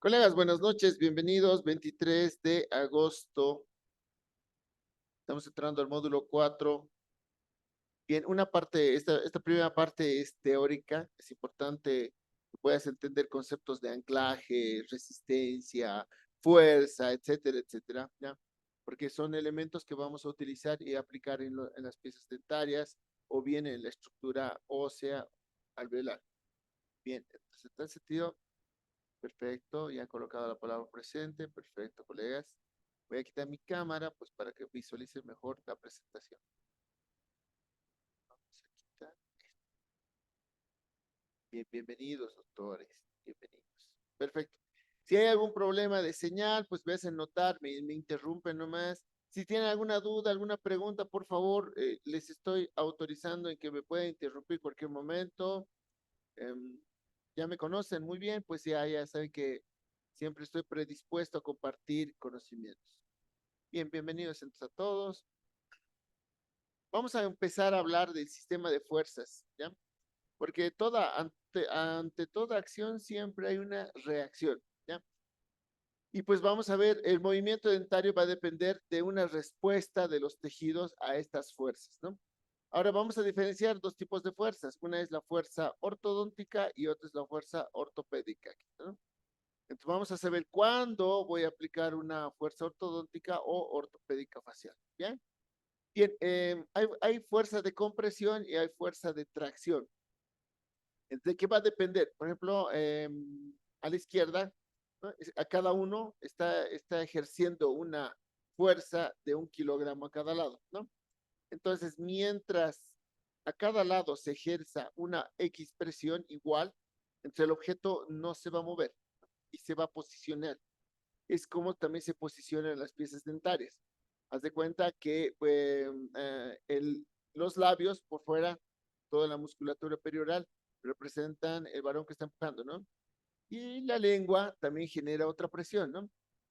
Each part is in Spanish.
Colegas, buenas noches, bienvenidos. 23 de agosto. Estamos entrando al módulo 4. Bien, esta primera parte es teórica. Es importante que puedas entender conceptos de anclaje, resistencia, fuerza, etcétera, etcétera, ¿ya? Porque son elementos que vamos a utilizar y aplicar en las piezas dentarias o bien en la estructura ósea alveolar. Bien, entonces, en tal sentido, perfecto, ya he colocado la palabra presente, perfecto, colegas. Voy a quitar mi cámara, pues para que visualice mejor la presentación. Vamos a quitar. Bien, bienvenidos, doctores, bienvenidos. Perfecto. Si hay algún problema de señal, pues me hacen notar, me interrumpen nomás. Si tienen alguna duda, alguna pregunta, por favor, les estoy autorizando en que me puedan interrumpir cualquier momento. Em, ya me conocen muy bien, pues ya saben que siempre estoy predispuesto a compartir conocimientos. Bien, bienvenidos entonces a todos. Vamos a empezar a hablar del sistema de fuerzas, ¿ya? Porque ante toda acción siempre hay una reacción, ¿ya? Y pues vamos a ver, el movimiento dentario va a depender de una respuesta de los tejidos a estas fuerzas, ¿no? Ahora vamos a diferenciar dos tipos de fuerzas. Una es la fuerza ortodóntica y otra es la fuerza ortopédica, ¿no? Entonces vamos a saber cuándo voy a aplicar una fuerza ortodóntica o ortopédica facial, ¿bien? Bien, hay fuerza de compresión y hay fuerza de tracción. ¿De qué va a depender? Por ejemplo, a la izquierda, ¿no? A cada uno está ejerciendo una fuerza de 1 kilogramo a cada lado, ¿no? Entonces, mientras a cada lado se ejerza una X presión igual, entonces el objeto no se va a mover y se va a posicionar. Es como también se posicionan las piezas dentarias. Haz de cuenta que los labios por fuera, toda la musculatura perioral, representan el varón que está empujando, ¿no? Y la lengua también genera otra presión, ¿no?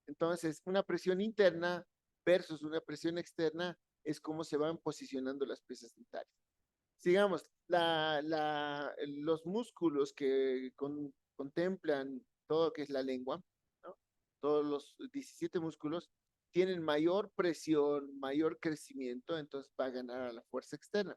Entonces, una presión interna versus una presión externa es cómo se van posicionando las piezas dentarias. Sigamos, los músculos que contemplan todo lo que es la lengua, ¿no? Todos los 17 músculos tienen mayor presión, mayor crecimiento, entonces va a ganar a la fuerza externa.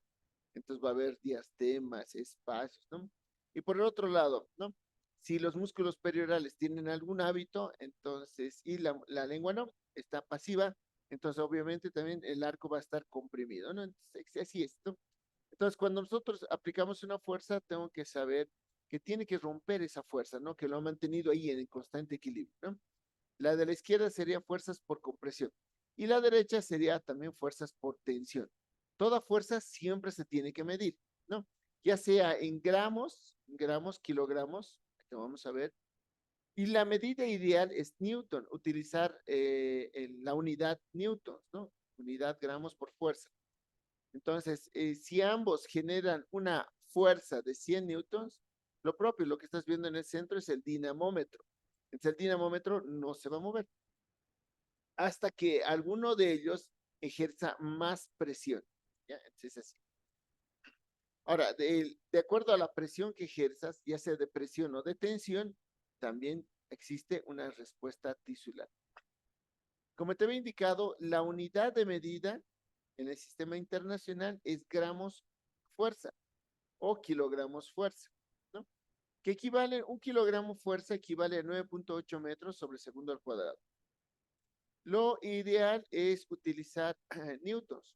Entonces va a haber diastemas, espacios, ¿no? Y por el otro lado, ¿no? Si los músculos periorales tienen algún hábito, entonces, y la lengua no, está pasiva, entonces obviamente también el arco va a estar comprimido, ¿no? Entonces, así es, ¿no? Entonces, cuando nosotros aplicamos una fuerza, tengo que saber que tiene que romper esa fuerza, ¿no? Que lo ha mantenido ahí en constante equilibrio, ¿no? La de la izquierda sería fuerzas por compresión y la derecha sería también fuerzas por tensión. Toda fuerza siempre se tiene que medir, ¿no? Ya sea en gramos, kilogramos, que vamos a ver, y la medida ideal es Newton, utilizar la unidad Newton, ¿no? Unidad gramos por fuerza. Entonces, si ambos generan una fuerza de 100 newtons, lo propio, lo que estás viendo en el centro es el dinamómetro. Entonces, el dinamómetro no se va a mover hasta que alguno de ellos ejerza más presión. ¿Ya? Entonces, así. Ahora, de acuerdo a la presión que ejerzas, ya sea de presión o de tensión, también existe una respuesta tisular. Como te había indicado, la unidad de medida en el sistema internacional es gramos fuerza o kilogramos fuerza, ¿no? Que equivale, 1 kilogramo fuerza equivale a 9.8 metros sobre segundo al cuadrado. Lo ideal es utilizar newtons.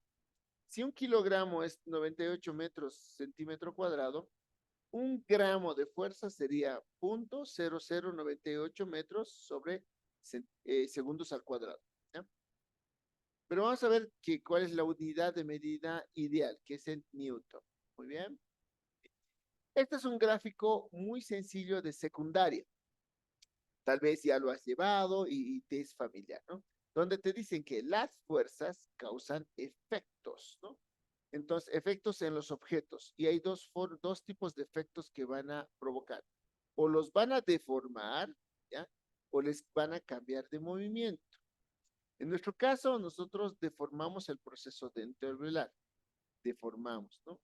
Si 1 kilogramo es 98 metros centímetro cuadrado, 1 gramo de fuerza sería 0.0098 metros sobre segundos al cuadrado, ¿ya? Pero vamos a ver cuál es la unidad de medida ideal, que es el newton. Muy bien. Este es un gráfico muy sencillo de secundaria. Tal vez ya lo has llevado y te es familiar, ¿no? Donde te dicen que las fuerzas causan efectos, ¿no? Entonces, efectos en los objetos. Y hay dos tipos de efectos que van a provocar. O los van a deformar, ¿ya? O les van a cambiar de movimiento. En nuestro caso, nosotros deformamos el proceso dentoalveolar. Deformamos, ¿no?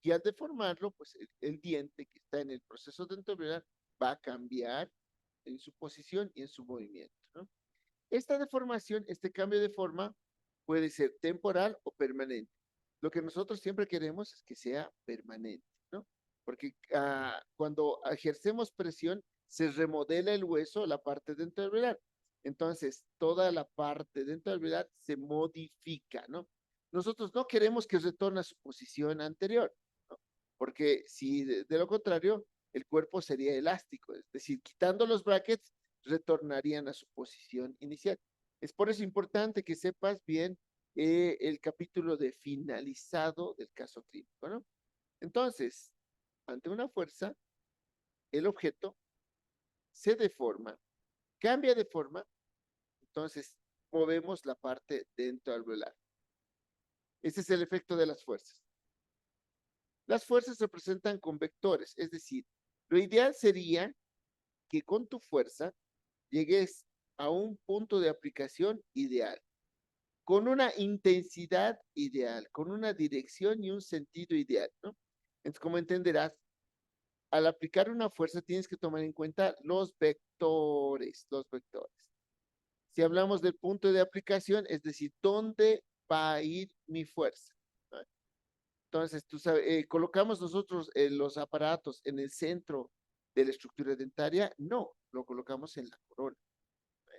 Y al deformarlo, pues el diente que está en el proceso dentoalveolar va a cambiar en su posición y en su movimiento, ¿no? Esta deformación, este cambio de forma, puede ser temporal o permanente. Lo que nosotros siempre queremos es que sea permanente, ¿no? Porque cuando ejercemos presión, se remodela el hueso, la parte dentoalveolar. Entonces, toda la parte dentoalveolar se modifica, ¿no? Nosotros no queremos que retorne a su posición anterior, ¿no? Porque si de lo contrario, el cuerpo sería elástico, es decir, quitando los brackets, retornarían a su posición inicial. Es por eso importante que sepas bien el capítulo de finalizado del caso clínico, ¿no? Entonces, ante una fuerza, el objeto se deforma, cambia de forma, entonces movemos la parte dentoalveolar. Ese es el efecto de las fuerzas. Las fuerzas se representan con vectores, es decir, lo ideal sería que con tu fuerza llegues a un punto de aplicación ideal, con una intensidad ideal, con una dirección y un sentido ideal, ¿no? Entonces, como entenderás, al aplicar una fuerza tienes que tomar en cuenta los vectores, los vectores. Si hablamos del punto de aplicación, es decir, ¿dónde va a ir mi fuerza? ¿No? Entonces, tú sabes, ¿colocamos nosotros los aparatos en el centro de la estructura dentaria? No, lo colocamos en la corona.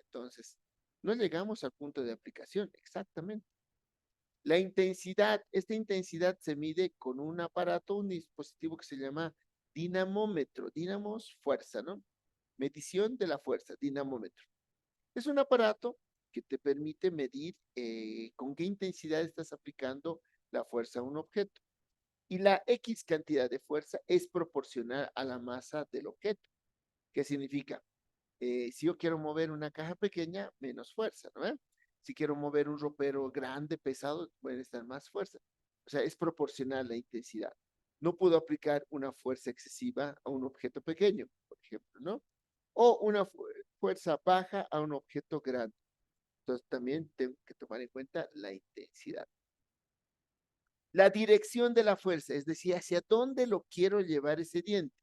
Entonces, no llegamos al punto de aplicación, exactamente. La intensidad, esta intensidad se mide con un aparato, un dispositivo que se llama dinamómetro, dinamos, fuerza, ¿no? Medición de la fuerza, dinamómetro. Es un aparato que te permite medir con qué intensidad estás aplicando la fuerza a un objeto. Y la X cantidad de fuerza es proporcional a la masa del objeto. ¿Qué significa? Si yo quiero mover una caja pequeña, menos fuerza, ¿no? Si quiero mover un ropero grande, pesado, puede estar más fuerza. O sea, es proporcional la intensidad. No puedo aplicar una fuerza excesiva a un objeto pequeño, por ejemplo, ¿no? O una fuerza baja a un objeto grande. Entonces, también tengo que tomar en cuenta la intensidad. La dirección de la fuerza, es decir, hacia dónde lo quiero llevar ese diente.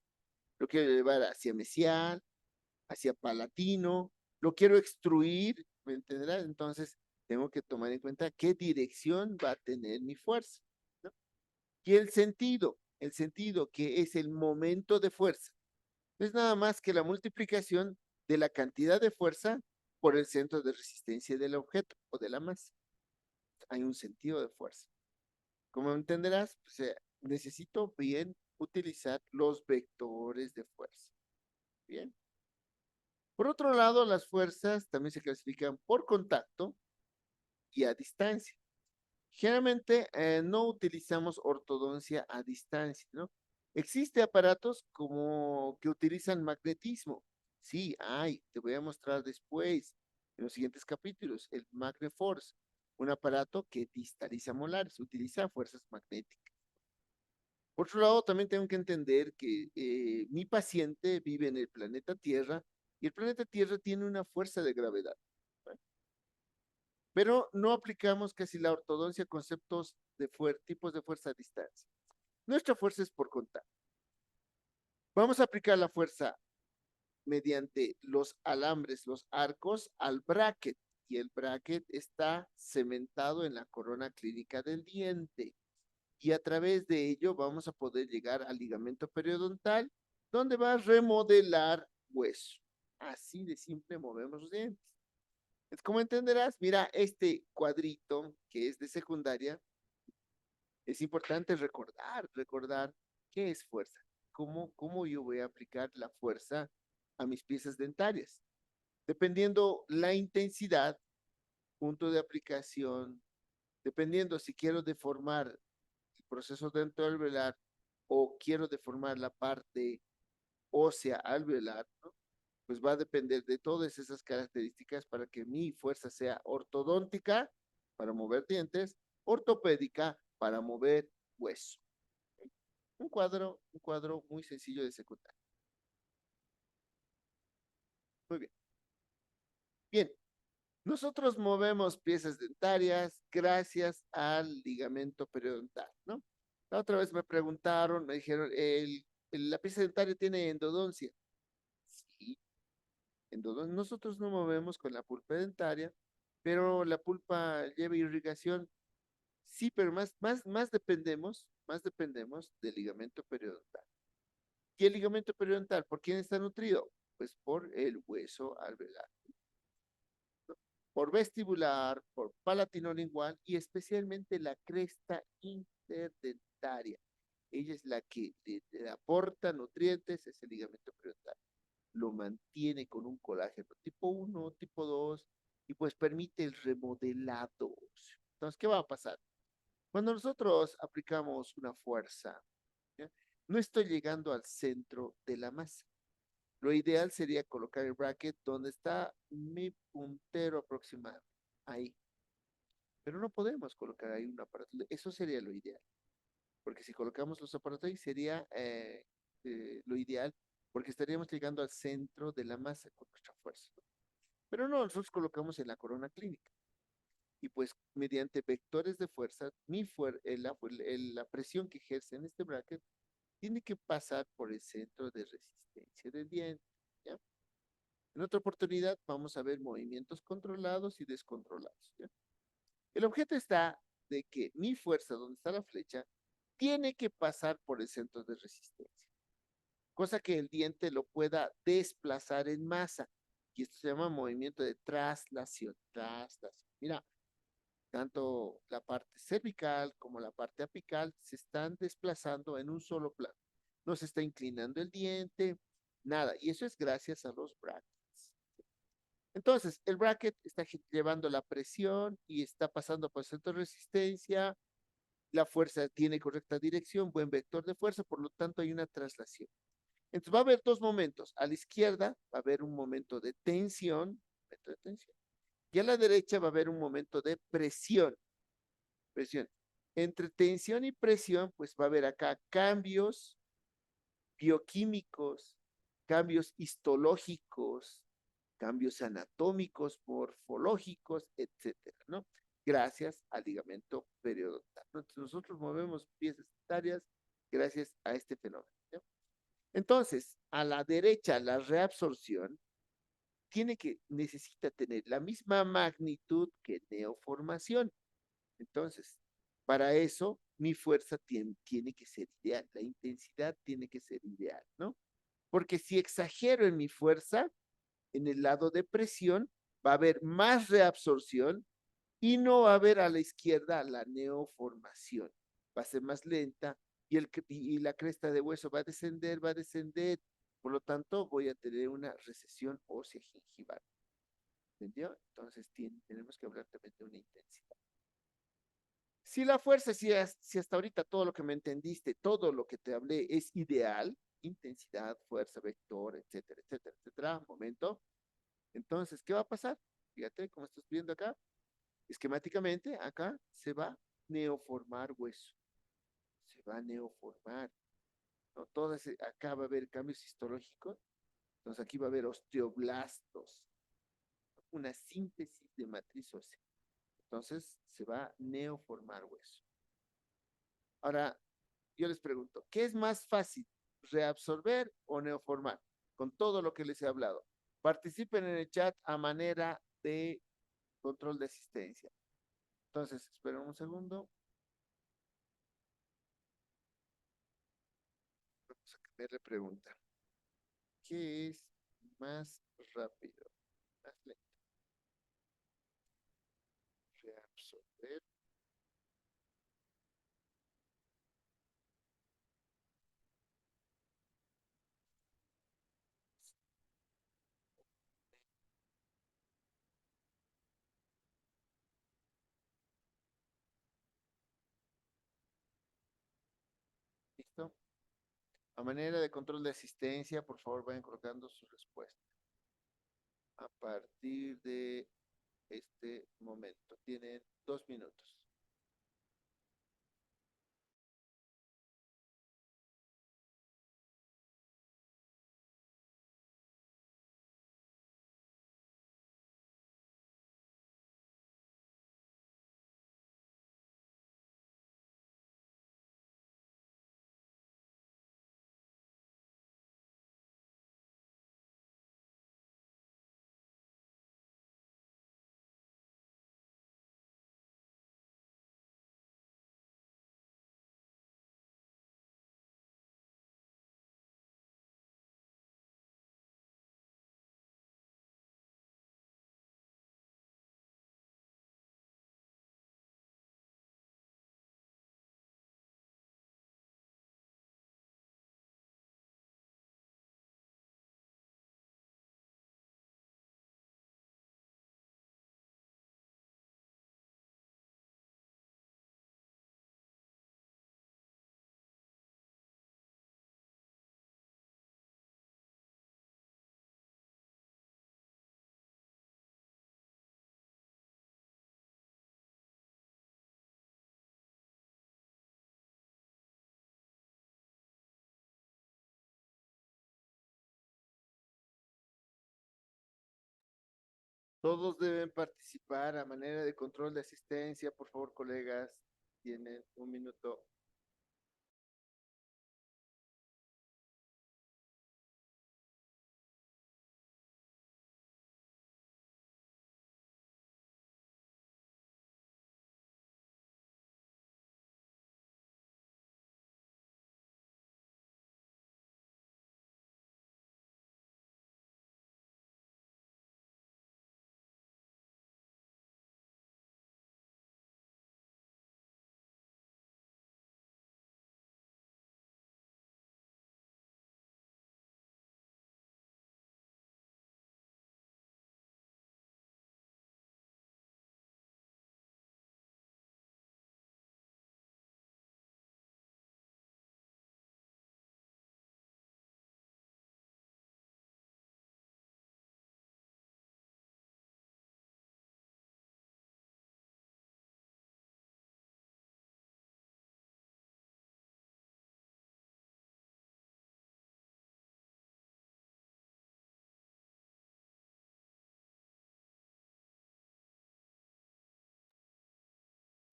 Lo quiero llevar hacia mesial, hacia palatino, lo quiero extruir, ¿me entenderás? Entonces, tengo que tomar en cuenta qué dirección va a tener mi fuerza, ¿no? Y el sentido que es el momento de fuerza, no es nada más que la multiplicación de la cantidad de fuerza por el centro de resistencia del objeto o de la masa. Hay un sentido de fuerza. Como entenderás, pues, necesito bien utilizar los vectores de fuerza. Bien. Por otro lado, las fuerzas también se clasifican por contacto y a distancia. Generalmente no utilizamos ortodoncia a distancia, ¿no? Existe aparatos como que utilizan magnetismo. Sí, hay, te voy a mostrar después, en los siguientes capítulos, el MagneForce, un aparato que distaliza molares, utiliza fuerzas magnéticas. Por otro lado, también tengo que entender que mi paciente vive en el planeta Tierra y el planeta Tierra tiene una fuerza de gravedad, ¿no? Pero no aplicamos casi la ortodoncia a conceptos de tipos de fuerza a distancia. Nuestra fuerza es por contacto. Vamos a aplicar la fuerza mediante los alambres, los arcos, al bracket. Y el bracket está cementado en la corona clínica del diente. Y a través de ello vamos a poder llegar al ligamento periodontal, donde va a remodelar hueso. Así de simple movemos los dientes. Es como entenderás, mira, este cuadrito que es de secundaria, es importante recordar qué es fuerza, cómo yo voy a aplicar la fuerza a mis piezas dentarias. Dependiendo la intensidad, punto de aplicación, dependiendo si quiero deformar el proceso dentoalveolar o quiero deformar la parte ósea alveolar, ¿no? Pues va a depender de todas esas características para que mi fuerza sea ortodóntica para mover dientes, ortopédica para mover hueso. Un cuadro muy sencillo de secundaria. Muy bien. Bien, nosotros movemos piezas dentarias gracias al ligamento periodontal, ¿no? La otra vez me preguntaron, me dijeron, la pieza dentaria tiene endodoncia. Sí, en donde nosotros no movemos con la pulpa dentaria, pero la pulpa lleva irrigación. Sí, pero más dependemos del ligamento periodontal. ¿Y el ligamento periodontal por quién está nutrido? Pues por el hueso alveolar, por vestibular, por palatinolingual y especialmente la cresta interdentaria. Ella es la que le aporta nutrientes, es el ligamento periodontal. Lo mantiene con un colágeno tipo 1, tipo 2 y pues permite el remodelado. Entonces, ¿qué va a pasar? Cuando nosotros aplicamos una fuerza, ¿ya? No estoy llegando al centro de la masa. Lo ideal sería colocar el bracket donde está mi puntero aproximado, ahí. Pero no podemos colocar ahí un aparato. Eso sería lo ideal. Porque si colocamos los aparatos ahí sería lo ideal, porque estaríamos llegando al centro de la masa con nuestra fuerza. Pero no, nosotros colocamos en la corona clínica. Y pues mediante vectores de fuerza, la presión que ejerce en este bracket tiene que pasar por el centro de resistencia del diente. ¿Ya? En otra oportunidad vamos a ver movimientos controlados y descontrolados. ¿Ya? El objeto está de que mi fuerza, donde está la flecha, tiene que pasar por el centro de resistencia, cosa que el diente lo pueda desplazar en masa. Y esto se llama movimiento de traslación. Traslación. Mira, tanto la parte cervical como la parte apical se están desplazando en un solo plano. No se está inclinando el diente, nada. Y eso es gracias a los brackets. Entonces, el bracket está llevando la presión y está pasando por el centro de resistencia. La fuerza tiene correcta dirección, buen vector de fuerza, por lo tanto hay una traslación. Entonces va a haber dos momentos. A la izquierda va a haber un momento de tensión, y a la derecha va a haber un momento de presión. Presión. Entre tensión y presión, pues va a haber acá cambios bioquímicos, cambios histológicos, cambios anatómicos, morfológicos, etcétera, ¿no? Gracias al ligamento periodontal. Entonces, nosotros movemos piezas dentarias gracias a este fenómeno. ¿No? Entonces, a la derecha, la reabsorción necesita tener la misma magnitud que neoformación. Entonces, para eso, mi fuerza tiene que ser ideal, la intensidad tiene que ser ideal, ¿no? Porque si exagero en mi fuerza, en el lado de presión, va a haber más reabsorción y no va a haber a la izquierda la neoformación. Va a ser más lenta y la cresta de hueso va a descender, va a descender. Por lo tanto, voy a tener una recesión ósea gingival. ¿Entendió? Entonces, tenemos que hablar también de una intensidad. Si la fuerza, si hasta ahorita todo lo que me entendiste, todo lo que te hablé es ideal, intensidad, fuerza, vector, etcétera, etcétera, etcétera, momento, entonces, ¿qué va a pasar? Fíjate, como estás viendo acá, esquemáticamente, acá se va a neoformar hueso, se va a neoformar, ¿no? Acá va a haber cambios histológicos, entonces aquí va a haber osteoblastos, una síntesis de matriz ósea, entonces se va a neoformar hueso. Ahora, yo les pregunto, ¿qué es más fácil, reabsorber o neoformar? Con todo lo que les he hablado. Participen en el chat a manera de control de asistencia. Entonces, esperen un segundo. Vamos a cambiarle pregunta. ¿Qué es más rápido? Más lento. Reabsorber. ¿Listo? A manera de control de asistencia, por favor, vayan colocando su respuesta. A partir de este momento. Tienen 2 minutos. Todos deben participar a manera de control de asistencia. Por favor, colegas, tienen un minuto.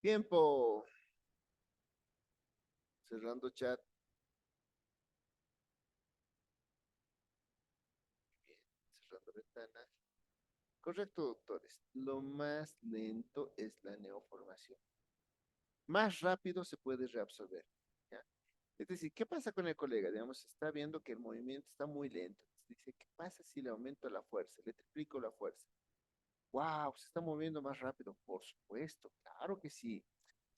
Tiempo. Cerrando chat. Bien, cerrando ventana. Correcto, doctores. Lo más lento es la neoformación. Más rápido se puede reabsorber. ¿Ya? Es decir, ¿qué pasa con el colega? Digamos, está viendo que el movimiento está muy lento. Dice, ¿qué pasa si le aumento la fuerza? Le triplico la fuerza. ¡Wow! Se está moviendo más rápido. Por supuesto, claro que sí.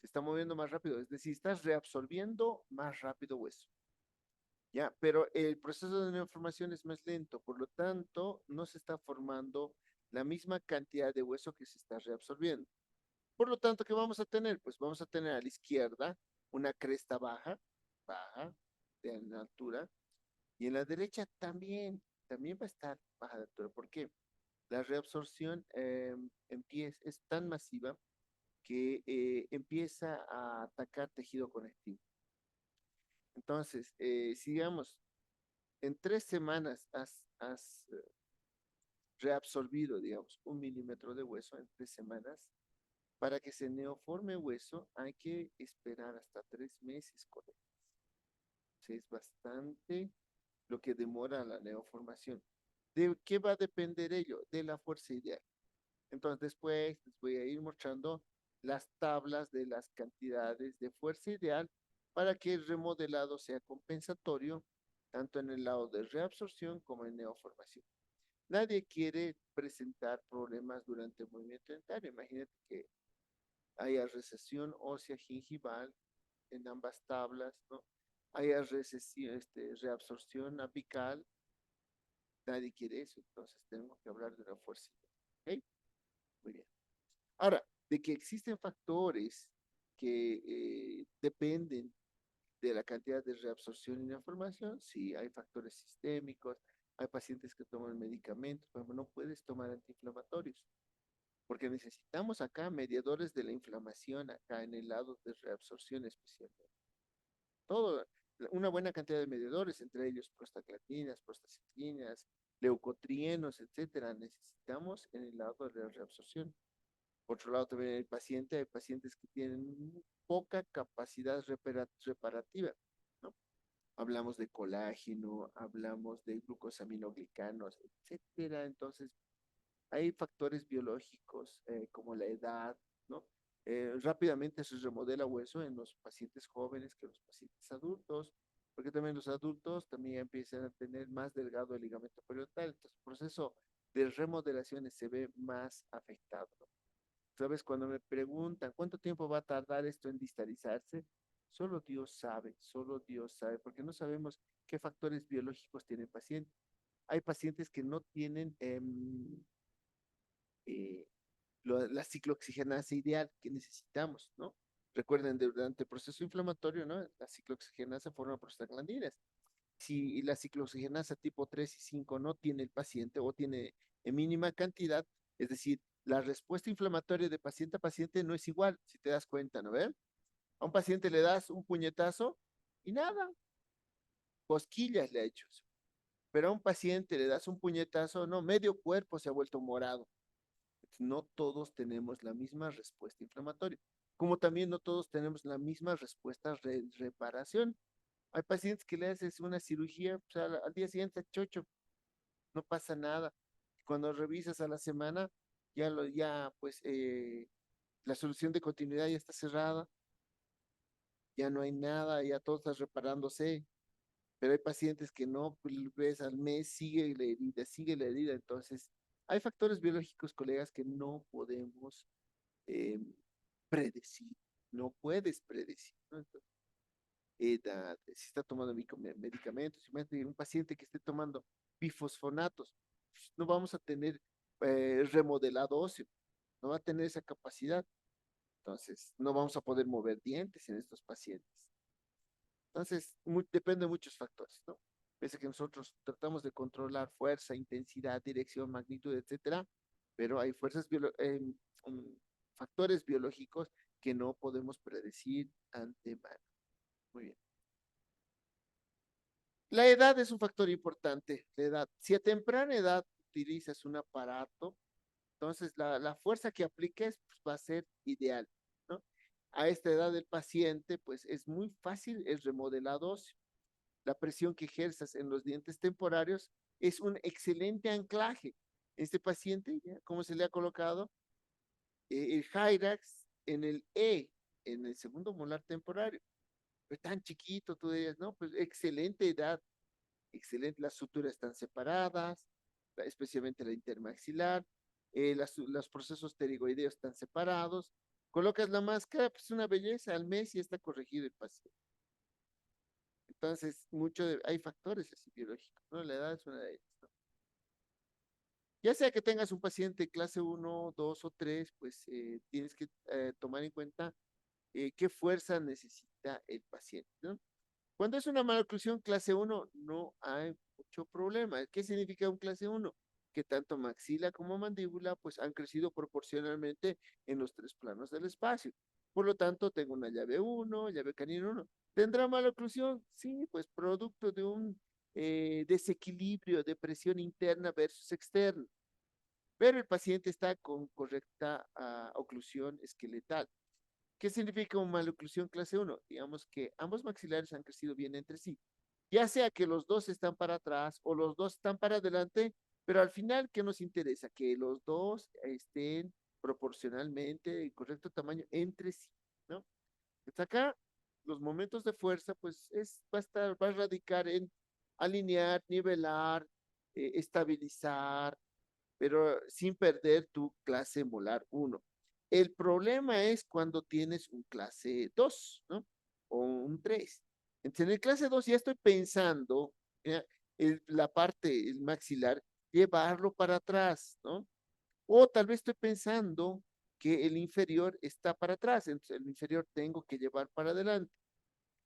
Se está moviendo más rápido. Es decir, estás reabsorbiendo más rápido hueso. ¿Ya? Pero el proceso de neoformación es más lento. Por lo tanto, no se está formando la misma cantidad de hueso que se está reabsorbiendo. Por lo tanto, ¿qué vamos a tener? Pues vamos a tener a la izquierda una cresta baja, baja de en altura, y en la derecha también va a estar baja de altura. ¿Por qué? La reabsorción es tan masiva que empieza a atacar tejido conectivo. Entonces, si digamos, en 3 semanas has reabsorbido, digamos, 1 milímetro de hueso en 3 semanas, para que se neoforme hueso hay que esperar hasta 3 meses, colegas. Sí, es bastante lo que demora la neoformación. ¿De qué va a depender ello? De la fuerza ideal. Entonces después les voy a ir mostrando las tablas de las cantidades de fuerza ideal para que el remodelado sea compensatorio tanto en el lado de reabsorción como en neoformación. Nadie quiere presentar problemas durante el movimiento dentario. Imagínate que haya recesión ósea gingival en ambas tablas, ¿no? Haya recesión, reabsorción apical, nadie quiere eso, entonces tenemos que hablar de una fuerza. ¿Ok? Muy bien. Ahora, de que existen factores que dependen de la cantidad de reabsorción y de información, sí, hay factores sistémicos, hay pacientes que toman medicamentos, pero no puedes tomar antiinflamatorios, porque necesitamos acá mediadores de la inflamación, acá en el lado de reabsorción especialmente. Todo, una buena cantidad de mediadores, entre ellos prostaglandinas, prostaciclinas, leucotrienos, etcétera, necesitamos en el lado de la reabsorción. Por otro lado, también hay pacientes que tienen poca capacidad reparativa, ¿no? Hablamos de colágeno, hablamos de glucosaminoglicanos, etcétera. Entonces, hay factores biológicos como la edad, ¿no? Rápidamente se remodela hueso en los pacientes jóvenes que los pacientes adultos, porque también los adultos también empiezan a tener más delgado el ligamento periodontal, entonces el proceso de remodelación se ve más afectado, ¿no? ¿Sabes? Cuando me preguntan cuánto tiempo va a tardar esto en distalizarse, solo Dios sabe, porque no sabemos qué factores biológicos tiene el paciente. Hay pacientes que no tienen eh, la ciclooxigenasa ideal que necesitamos, ¿no? Recuerden, durante el proceso inflamatorio, ¿no? La ciclooxigenasa forma prostaglandinas. Si la ciclooxigenasa tipo 3 y 5 no tiene el paciente o tiene en mínima cantidad, es decir, la respuesta inflamatoria de paciente a paciente no es igual, si te das cuenta, ¿no ves? A un paciente le das un puñetazo y nada, cosquillas le ha hecho eso. Pero a un paciente le das un puñetazo, no, medio cuerpo se ha vuelto morado. No todos tenemos la misma respuesta inflamatoria, como también no todos tenemos la misma respuesta de reparación. Hay pacientes que le haces una cirugía, pues, al día siguiente, chocho, no pasa nada. Cuando revisas a la semana, ya pues la solución de continuidad ya está cerrada, ya no hay nada, ya todo está reparándose. Pero hay pacientes que no, pues, ves al mes, sigue la herida. Entonces, hay factores biológicos, colegas, que no podemos eh, predecir, no puedes predecir, ¿no? Entonces, edad, si está tomando medicamentos, imagínate un paciente que esté tomando bifosfonatos, pues, no vamos a tener remodelado óseo, no va a tener esa capacidad, entonces no vamos a poder mover dientes en estos pacientes. Entonces, depende de muchos factores, ¿no? Pese a que nosotros tratamos de controlar fuerza, intensidad, dirección, magnitud, etcétera, pero hay factores biológicos que no podemos predecir antemano. Muy bien. La edad es un factor importante, la edad. Si a temprana edad utilizas un aparato, entonces la fuerza que apliques pues, va a ser ideal, ¿no? A esta edad del paciente, pues es muy fácil el remodelado óseo. La presión que ejerzas en los dientes temporarios es un excelente anclaje. Este paciente, ¿ya? ¿Cómo se le ha colocado? El Hyrax en el E, en el segundo molar temporario. Pero tan chiquito, tú dirías, no, pues excelente edad, excelente, las suturas están separadas, especialmente la intermaxilar, los procesos pterigoideos están separados, colocas la máscara, pues una belleza, al mes y está corregido el paciente. Entonces, hay factores así biológicos, ¿no? La edad es una de ellas, ¿no? Ya sea que tengas un paciente clase uno, 2 o 3, pues tienes que tomar en cuenta qué fuerza necesita el paciente, ¿no? Cuando es una maloclusión clase uno, no hay mucho problema. ¿Qué significa un clase uno? Que tanto maxila como mandíbula pues han crecido proporcionalmente en los tres planos del espacio. Por lo tanto, tengo una llave uno, llave canino uno. ¿Tendrá maloclusión? Sí, pues producto de un desequilibrio de presión interna versus externa. Pero el paciente está con correcta oclusión esqueletal. ¿Qué significa una maloclusión clase uno? Digamos que ambos maxilares han crecido bien entre sí. Ya sea que los dos están para atrás o los dos están para adelante, pero al final, ¿qué nos interesa? Que los dos estén proporcionalmente en correcto tamaño entre sí, ¿no? Pues acá, los momentos de fuerza, pues va a radicar en alinear, nivelar, estabilizar, pero sin perder tu clase molar uno. El problema es cuando tienes un clase 2, ¿no? O un 3. Entonces, en el clase 2 ya estoy pensando la parte, el maxilar, llevarlo para atrás, ¿no? O tal vez estoy pensando que el inferior está para atrás, entonces el inferior tengo que llevar para adelante.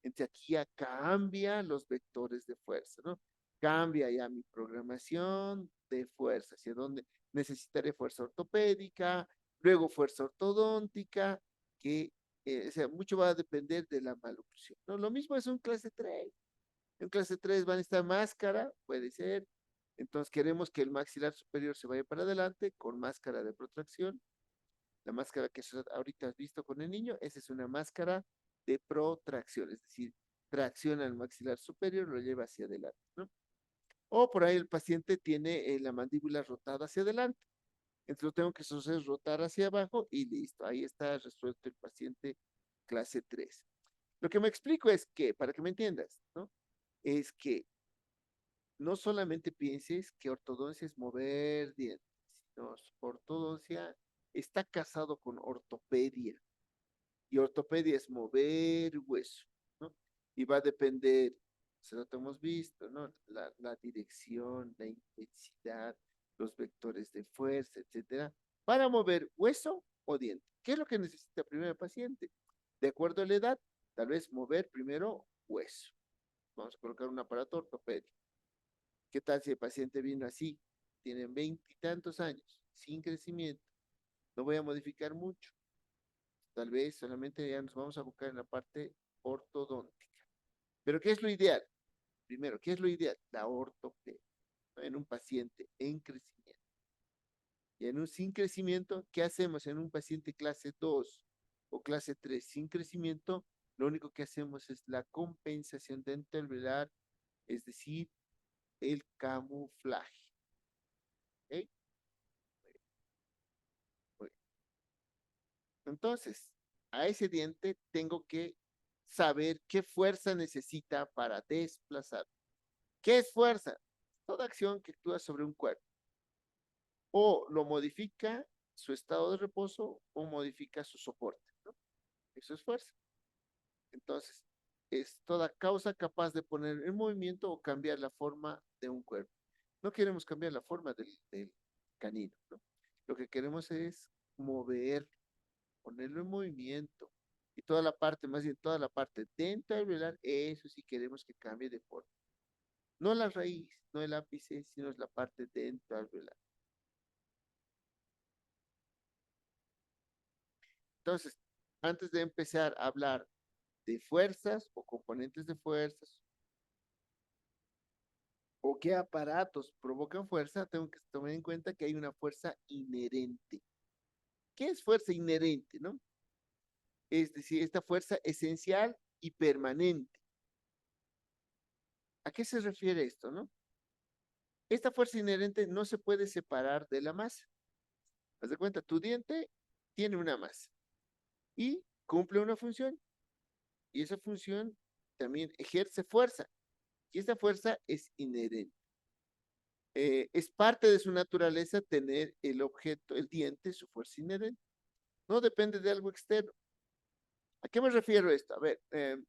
Entonces aquí ya cambia los vectores de fuerza, ¿no? Cambia ya mi programación de fuerza, hacia dónde necesitaré fuerza ortopédica, luego fuerza ortodóntica, que o sea, mucho va a depender de la maloclusión, ¿no? Lo mismo es un clase 3. En clase 3 van a estar máscara, puede ser. Entonces queremos que el maxilar superior se vaya para adelante con máscara de protracción. La máscara que ahorita has visto con el niño, esa es una máscara de protracción, es decir, tracciona el maxilar superior, lo lleva hacia adelante, ¿no? O por ahí el paciente tiene la mandíbula rotada hacia adelante, entonces lo tengo que hacer rotar hacia abajo y listo, ahí está resuelto el paciente clase 3. Lo que me explico es que, para que me entiendas, ¿no? Es que no solamente pienses que ortodoncia es mover dientes, sino ortodoncia está casado con ortopedia. Y ortopedia es mover hueso, ¿no? Y va a depender, se lo hemos visto, ¿no? La dirección, la intensidad, los vectores de fuerza, etcétera, para mover hueso o diente. ¿Qué es lo que necesita primero el paciente? De acuerdo a la edad, tal vez mover primero hueso. Vamos a colocar un aparato ortopédico. ¿Qué tal si el paciente vino así? Tiene 20 y tantos años, sin crecimiento. No voy a modificar mucho. Tal vez solamente ya nos vamos a buscar en la parte ortodóntica. Pero ¿qué es lo ideal? Primero, ¿qué es lo ideal? La ortopedia, ¿no? En un paciente en crecimiento. Y en un sin crecimiento, ¿qué hacemos en un paciente clase 2 o clase 3 sin crecimiento? Lo único que hacemos es la compensación dental, es decir, el camuflaje. ¿Ok? Muy bien. Entonces, a ese diente tengo que saber qué fuerza necesita para desplazar. ¿Qué es fuerza? Toda acción que actúa sobre un cuerpo. O lo modifica su estado de reposo o modifica su soporte, ¿no? Eso es fuerza. Entonces, es toda causa capaz de poner en movimiento o cambiar la forma de un cuerpo. No queremos cambiar la forma del canino, ¿no? Lo que queremos es mover, ponerlo en movimiento. Y toda la parte, más bien toda la parte dentro del velar, eso sí queremos que cambie de forma. No la raíz, no el ápice, sino es la parte dentro del velar. Entonces, antes de empezar a hablar de fuerzas o componentes de fuerzas o qué aparatos provocan fuerza, tengo que tomar en cuenta que hay una fuerza inherente. ¿Qué es fuerza inherente, no? Es decir, esta fuerza esencial y permanente. ¿A qué se refiere esto, no? Esta fuerza inherente no se puede separar de la masa. Haz de cuenta, tu diente tiene una masa y cumple una función. Y esa función también ejerce fuerza. Y esta fuerza es inherente. Es parte de su naturaleza tener el objeto, el diente, su fuerza inherente. No depende de algo externo. ¿A qué me refiero esto? A ver,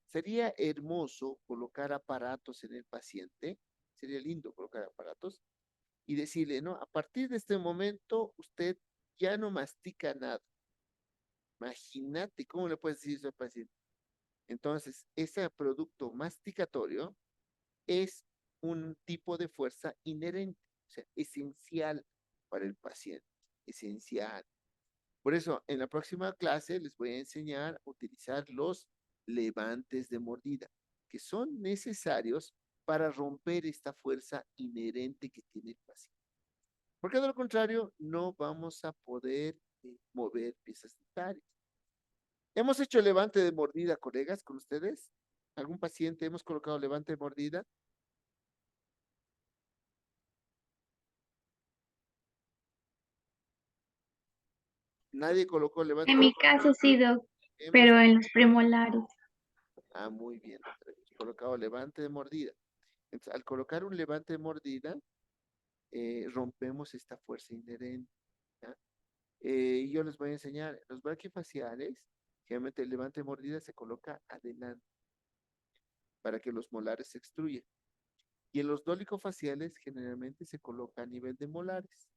sería hermoso colocar aparatos en el paciente, sería lindo colocar aparatos y decirle, no, a partir de este momento usted ya no mastica nada. Imagínate cómo le puedes decir eso al paciente. Entonces, ese producto masticatorio es un tipo de fuerza inherente, o sea, esencial para el paciente, esencial. Por eso, en la próxima clase les voy a enseñar a utilizar los levantes de mordida, que son necesarios para romper esta fuerza inherente que tiene el paciente. Porque de lo contrario, no vamos a poder mover piezas dentarias. ¿Hemos hecho levante de mordida, colegas, con ustedes? ¿Algún paciente hemos colocado levante de mordida? Nadie colocó levante En de mi mordida. caso sí, Doc, Hemos, pero en los premolares. muy bien, hemos colocado levante de mordida. Entonces, al colocar un levante de mordida, rompemos esta fuerza inherente. ¿Ya? Y yo les voy a enseñar, los braquifaciales, generalmente el levante de mordida se coloca adelante para que los molares se extruyan. Y en los dólicofaciales generalmente se coloca a nivel de molares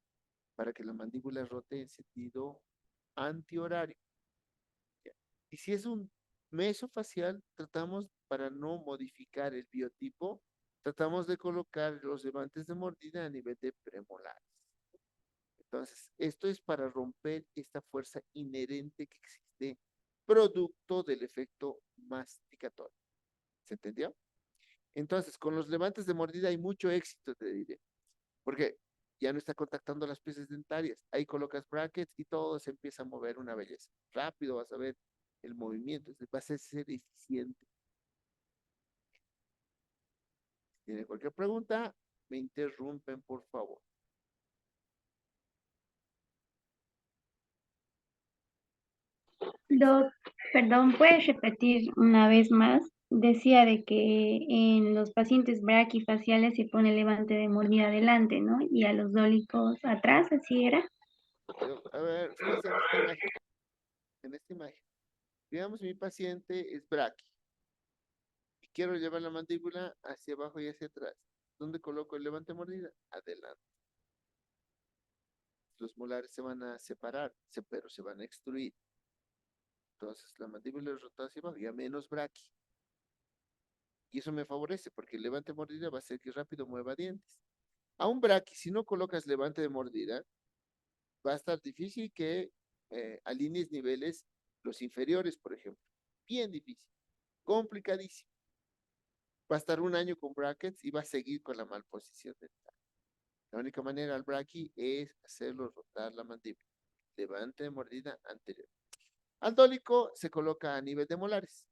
para que la mandíbula rote en sentido antihorario. ¿Ya? Y si es un mesofacial, tratamos para no modificar el biotipo, tratamos de colocar los levantes de mordida a nivel de premolares. Entonces, esto es para romper esta fuerza inherente que existe producto del efecto masticatorio. ¿Se entendió? Entonces, con los levantes de mordida hay mucho éxito, te diré, porque ya no está contactando las piezas dentarias. Ahí colocas brackets y todo se empieza a mover una belleza. Rápido vas a ver el movimiento, va a ser eficiente. Si tienen cualquier pregunta, me interrumpen, por favor. Doc, perdón, ¿puedes repetir una vez más? Decía de que en los pacientes braquifaciales se pone levante de mordida adelante, ¿no? Y a los dólicos atrás, ¿así era? A ver, fíjense en esta imagen. En esta imagen. Digamos, mi paciente es braqui y quiero llevar la mandíbula hacia abajo y hacia atrás. ¿Dónde coloco el levante mordida? Adelante. Los molares se van a separar, pero se van a extruir. Entonces la mandíbula es rotada hacia abajo y a menos braqui. Y eso me favorece porque el levante de mordida va a hacer que rápido mueva dientes. A un braqui, si no colocas levante de mordida, va a estar difícil que alinees niveles los inferiores, por ejemplo. Bien difícil, complicadísimo. Va a estar un año con brackets y va a seguir con la malposición dental. La única manera al braqui es hacerlo rotar la mandíbula. Levante de mordida anterior. Al dólico se coloca a nivel de molares.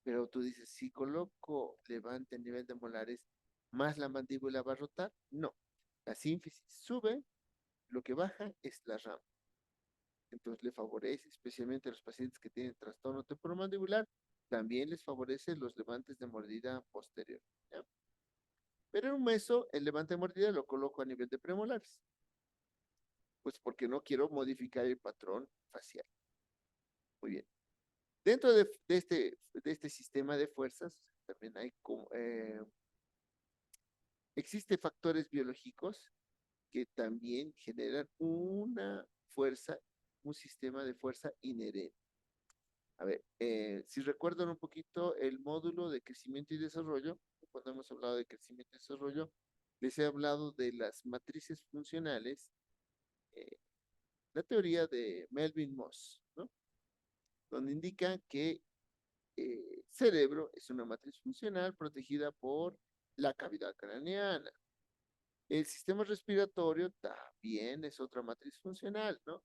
Pero tú dices, si coloco levante a nivel de molares, ¿más la mandíbula va a rotar? No. La sínfisis sube, lo que baja es la rama. Entonces le favorece, especialmente a los pacientes que tienen trastorno temporomandibular, también les favorece los levantes de mordida posterior. ¿Ya? Pero en un meso, el levante de mordida lo coloco a nivel de premolares, pues porque no quiero modificar el patrón facial. Muy bien. Dentro de este sistema de fuerzas, también hay existen factores biológicos que también generan una fuerza, un sistema de fuerza inherente. A ver, si recuerdan un poquito el módulo de crecimiento y desarrollo, cuando hemos hablado de crecimiento y desarrollo, les he hablado de las matrices funcionales, eh, la teoría de Melvin Moss, ¿no? Donde indica que cerebro es una matriz funcional protegida por la cavidad craneana. El sistema respiratorio también es otra matriz funcional, ¿no?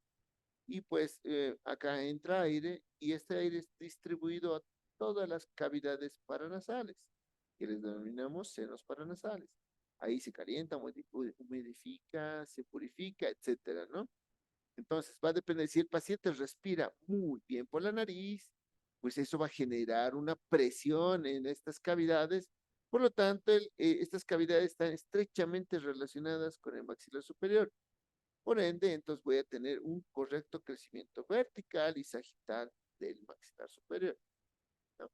Y pues acá entra aire y este aire es distribuido a todas las cavidades paranasales, que les denominamos senos paranasales. Ahí se calienta, humidifica, se purifica, etcétera, ¿no? Entonces va a depender si el paciente respira muy bien por la nariz, pues eso va a generar una presión en estas cavidades. Por lo tanto, estas cavidades están estrechamente relacionadas con el maxilar superior. Por ende, entonces voy a tener un correcto crecimiento vertical y sagital del maxilar superior, ¿no?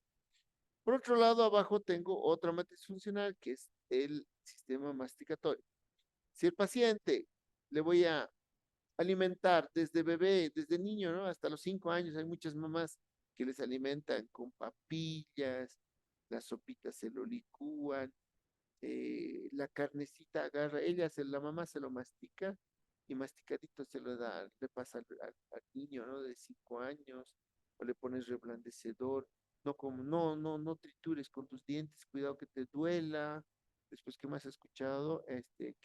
Por otro lado, abajo tengo otra matriz funcional que es el sistema masticatorio. Si el paciente le voy a alimentar desde bebé, desde niño, ¿no? Hasta los 5 años, hay muchas mamás que les alimentan con papillas, las sopitas se lo licúan, la carnecita agarra, la mamá se lo mastica y masticadito se lo da, le pasa al niño, ¿no? De 5 años, o le pones reblandecedor, no como, no tritures con tus dientes, cuidado que te duela. Después, ¿qué más he escuchado? Que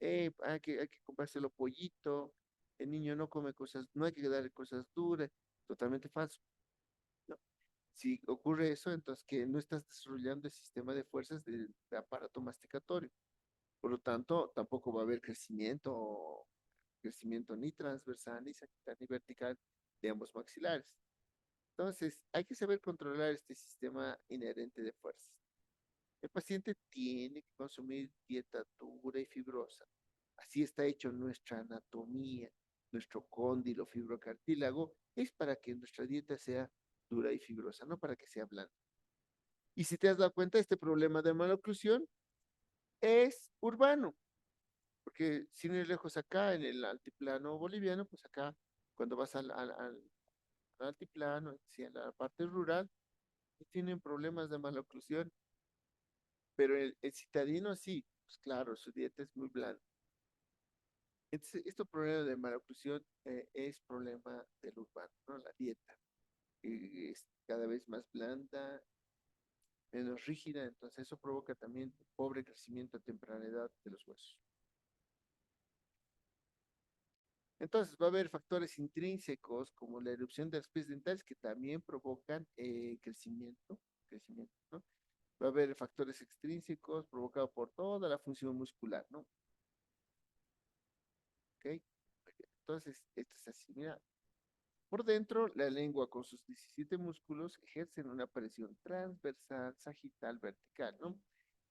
hay que comprárselo pollito, el niño no come cosas, no hay que darle cosas duras, totalmente falso, ¿no? Si ocurre eso, entonces que no estás desarrollando el sistema de fuerzas de aparato masticatorio. Por lo tanto, tampoco va a haber crecimiento ni transversal, ni sagital, ni vertical de ambos maxilares. Entonces, hay que saber controlar este sistema inherente de fuerzas. El paciente tiene que consumir dieta dura y fibrosa. Así está hecho nuestra anatomía, nuestro cóndilo fibrocartílago, es para que nuestra dieta sea dura y fibrosa, no para que sea blanda. Y si te has dado cuenta, este problema de maloclusión es urbano, porque sin ir lejos acá, en el altiplano boliviano, pues acá, cuando vas al altiplano, sí, en la parte rural, tienen problemas de maloclusión, pero el citadino sí, pues claro, su dieta es muy blanda. Entonces, este problema de maloclusión es problema del urbano, ¿no? La dieta es cada vez más blanda, menos rígida, entonces eso provoca también pobre crecimiento a temprana edad de los huesos. Entonces va a haber factores intrínsecos como la erupción de las piezas dentales que también provocan crecimiento, ¿no? Va a haber factores extrínsecos provocados por toda la función muscular, ¿no? ¿Ok? Entonces, esto es así, mira, por dentro, la lengua con sus 17 músculos ejercen una presión transversal, sagital, vertical, ¿no?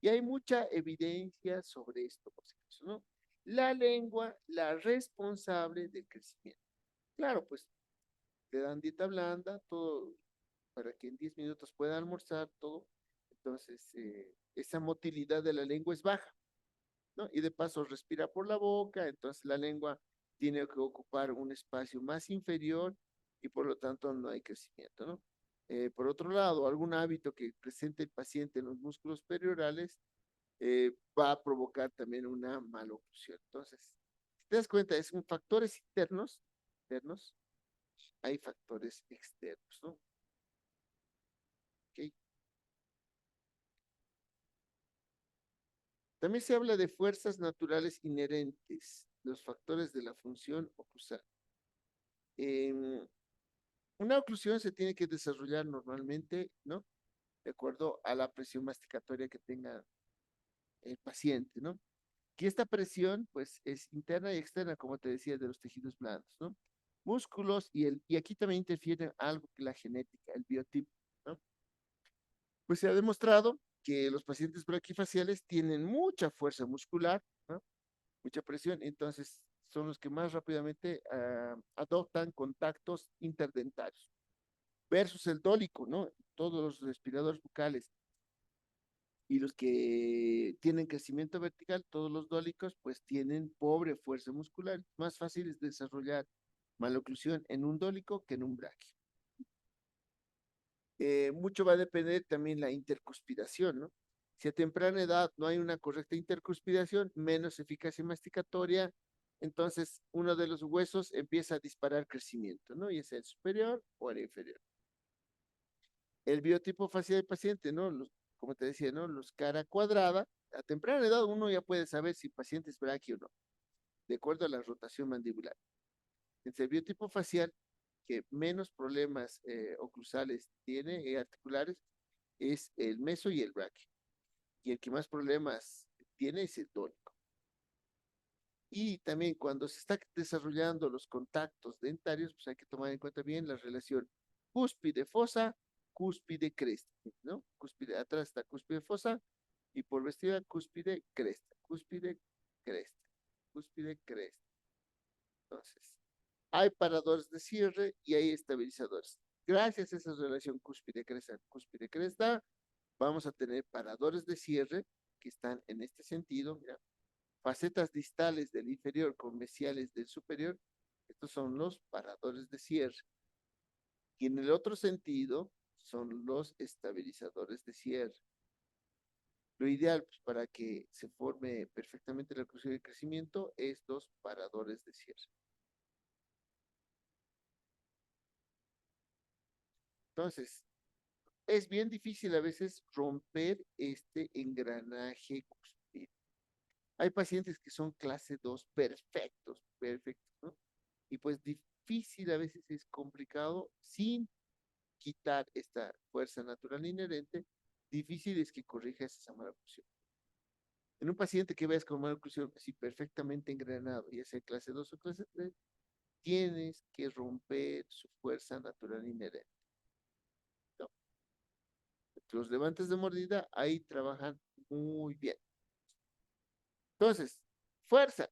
Y hay mucha evidencia sobre esto, por si acaso, ¿no? La lengua, la responsable del crecimiento. Claro, pues te dan dieta blanda, todo para que en 10 minutos pueda almorzar, todo. Entonces, esa motilidad de la lengua es baja, ¿no? Y de paso respira por la boca, entonces la lengua tiene que ocupar un espacio más inferior y por lo tanto no hay crecimiento, ¿no? Por otro lado, algún hábito que presente el paciente en los músculos periorales va a provocar también una maloclusión. Entonces, si te das cuenta, es un factores internos, hay factores externos, ¿no? ¿Okay? También se habla de fuerzas naturales inherentes, los factores de la función oclusal. Em, una oclusión se tiene que desarrollar normalmente, ¿no? De acuerdo a la presión masticatoria que tenga el paciente, ¿no? Que esta presión, pues, es interna y externa, como te decía, de los tejidos blandos, ¿no? Músculos y aquí también interfiere algo que la genética, el biotipo, ¿no? Pues se ha demostrado que los pacientes braquifaciales tienen mucha fuerza muscular, ¿no? Mucha presión, entonces son los que más rápidamente adoptan contactos interdentarios versus el dólico, ¿no? Todos los respiradores bucales y los que tienen crecimiento vertical, todos los dólicos, pues tienen pobre fuerza muscular. Más fácil es desarrollar maloclusión en un dólico que en un braquio. Mucho va a depender también la intercuspidación, ¿no? Si a temprana edad no hay una correcta intercuspidación, menos eficacia masticatoria, entonces uno de los huesos empieza a disparar crecimiento, ¿no? Y es el superior o el inferior. El biotipo facial del paciente, ¿no? Como te decía, ¿no? Los cara cuadrada, a temprana edad uno ya puede saber si el paciente es braquio o no, de acuerdo a la rotación mandibular. Entonces, el biotipo facial que menos problemas oclusales tiene, articulares, es el meso y el braquio. Y el que más problemas tiene es el tónico. Y también cuando se está desarrollando los contactos dentarios, pues hay que tomar en cuenta bien la relación cúspide-fosa, cúspide-cresta, ¿no? Cúspide, atrás está cúspide-fosa y por vestida cúspide-cresta, cúspide-cresta, cúspide-cresta. Entonces, hay paradores de cierre y hay estabilizadores. Gracias a esa relación cúspide-cresta, cúspide-cresta, vamos a tener paradores de cierre que están en este sentido, mira, facetas distales del inferior con mesiales del superior, estos son los paradores de cierre. Y en el otro sentido son los estabilizadores de cierre. Lo ideal pues, para que se forme perfectamente la oclusión de crecimiento es los paradores de cierre. Entonces, es bien difícil a veces romper este engranaje cúspide. Hay pacientes que son clase 2 perfectos, perfectos, ¿no? Y pues difícil a veces es complicado sin quitar esta fuerza natural inherente, difícil es que corrijas esa mala oclusión. En un paciente que veas con mala oclusión así perfectamente engranado, ya sea clase 2 o clase 3, tienes que romper su fuerza natural inherente. ¿No? Los levantes de mordida ahí trabajan muy bien. Entonces, fuerza.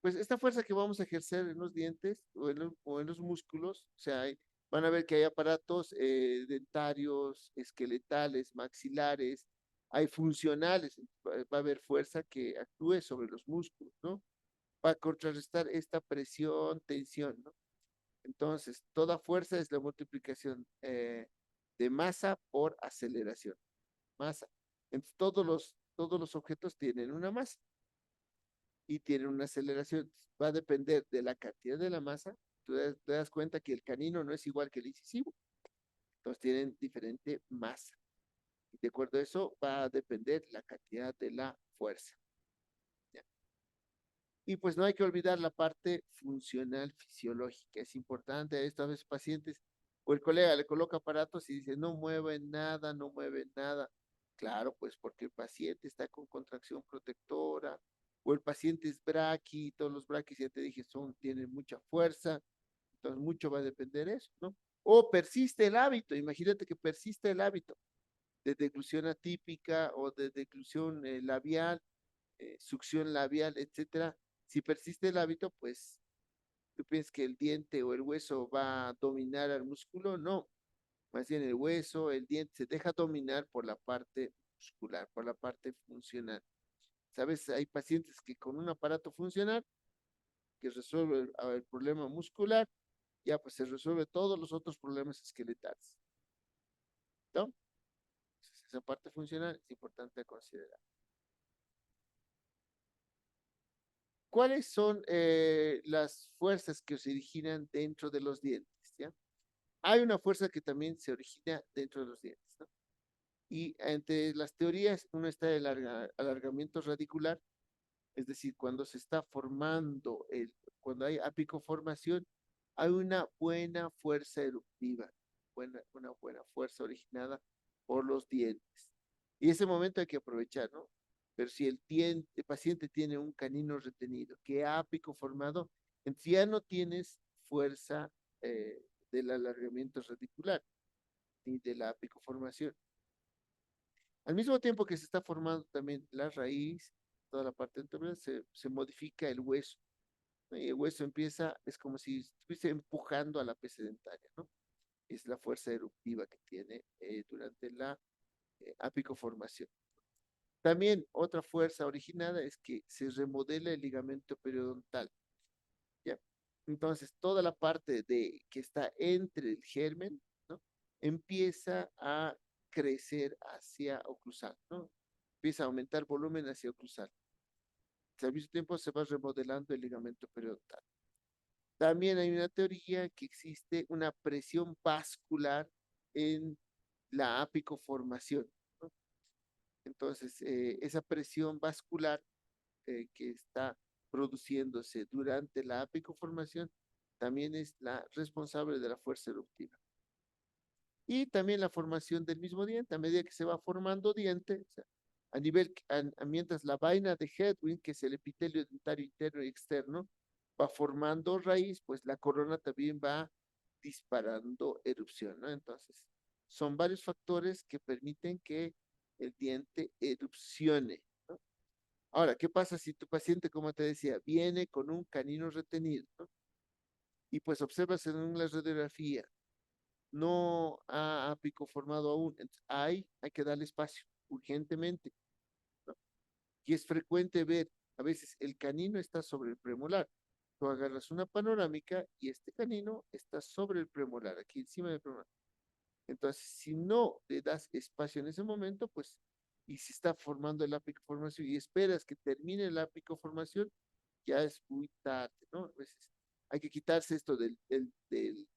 Pues esta fuerza que vamos a ejercer en los dientes o en los músculos, o sea, van a ver que hay aparatos dentarios, esqueletales, maxilares, hay funcionales, va a haber fuerza que actúe sobre los músculos, ¿no? Para contrarrestar esta presión, tensión, ¿no? Entonces, toda fuerza es la multiplicación de masa por aceleración. Masa. Entonces, todos los objetos tienen una masa y tienen una aceleración. Va a depender de la cantidad de la masa. Te das cuenta que el canino no es igual que el incisivo. Entonces tienen diferente masa. Y de acuerdo a eso va a depender la cantidad de la fuerza. ¿Ya? Y pues no hay que olvidar la parte funcional fisiológica. Es importante a estas veces pacientes o el colega le coloca aparatos y dice, no mueven nada, no mueven nada. Claro, pues porque el paciente está con contracción protectora o el paciente es braqui, todos los braquis, ya te dije, tienen mucha fuerza, entonces mucho va a depender de eso, ¿no? O persiste el hábito, imagínate que persiste el hábito de deglución atípica o de deglución labial, succión labial, etcétera. Si persiste el hábito, pues tú piensas que el diente o el hueso va a dominar al músculo, no, más bien el hueso, el diente se deja dominar por la parte muscular, por la parte funcional. ¿Sabes? Hay pacientes que con un aparato funcional que resuelve el problema muscular, ya pues se resuelve todos los otros problemas esqueletales. ¿No? Entonces, esa parte funcional es importante considerar. ¿Cuáles son las fuerzas que se originan dentro de los dientes? ¿Ya? Hay una fuerza que también se origina dentro de los dientes, ¿no? Y entre las teorías, uno está el alargamiento radicular, es decir, cuando se está formando, cuando hay apicoformación, hay una buena fuerza eruptiva, una buena fuerza originada por los dientes. Y ese momento hay que aprovechar, ¿no? Pero si el paciente tiene un canino retenido que ha apicoformado, entonces ya no tienes fuerza del alargamiento radicular ni de la apicoformación. Al mismo tiempo que se está formando también la raíz, toda la parte anterior, se modifica el hueso, ¿no? Y el hueso empieza, es como si estuviese empujando a la pieza dentaria, ¿no? Es la fuerza eruptiva que tiene durante la apicoformación. También otra fuerza originada es que se remodela el ligamento periodontal, ¿ya? Entonces, toda la parte que está entre el germen, ¿no? Empieza a crecer hacia oclusal, ¿no? Empieza a aumentar volumen hacia oclusal. Al mismo tiempo se va remodelando el ligamento periodontal. También hay una teoría que existe una presión vascular en la apicoformación, ¿no? Entonces, esa presión vascular que está produciéndose durante la apicoformación también es la responsable de la fuerza eruptiva. Y también la formación del mismo diente, a medida que se va formando diente, o sea, mientras la vaina de Hedwig, que es el epitelio dentario interno y externo, va formando raíz, pues la corona también va disparando erupción, ¿no? Entonces, son varios factores que permiten que el diente erupcione, ¿no? Ahora, ¿qué pasa si tu paciente, como te decía, viene con un canino retenido, ¿no? Y pues observas en la radiografía, no ha apicoformado aún, entonces hay que darle espacio urgentemente, ¿no? Y es frecuente ver, a veces el canino está sobre el premolar. Tú agarras una panorámica y este canino está sobre el premolar, aquí encima del premolar. Entonces, si no le das espacio en ese momento, pues, y si está formando la apicoformación y esperas que termine la apicoformación, ya es muy tarde, ¿no? A veces hay que quitarse esto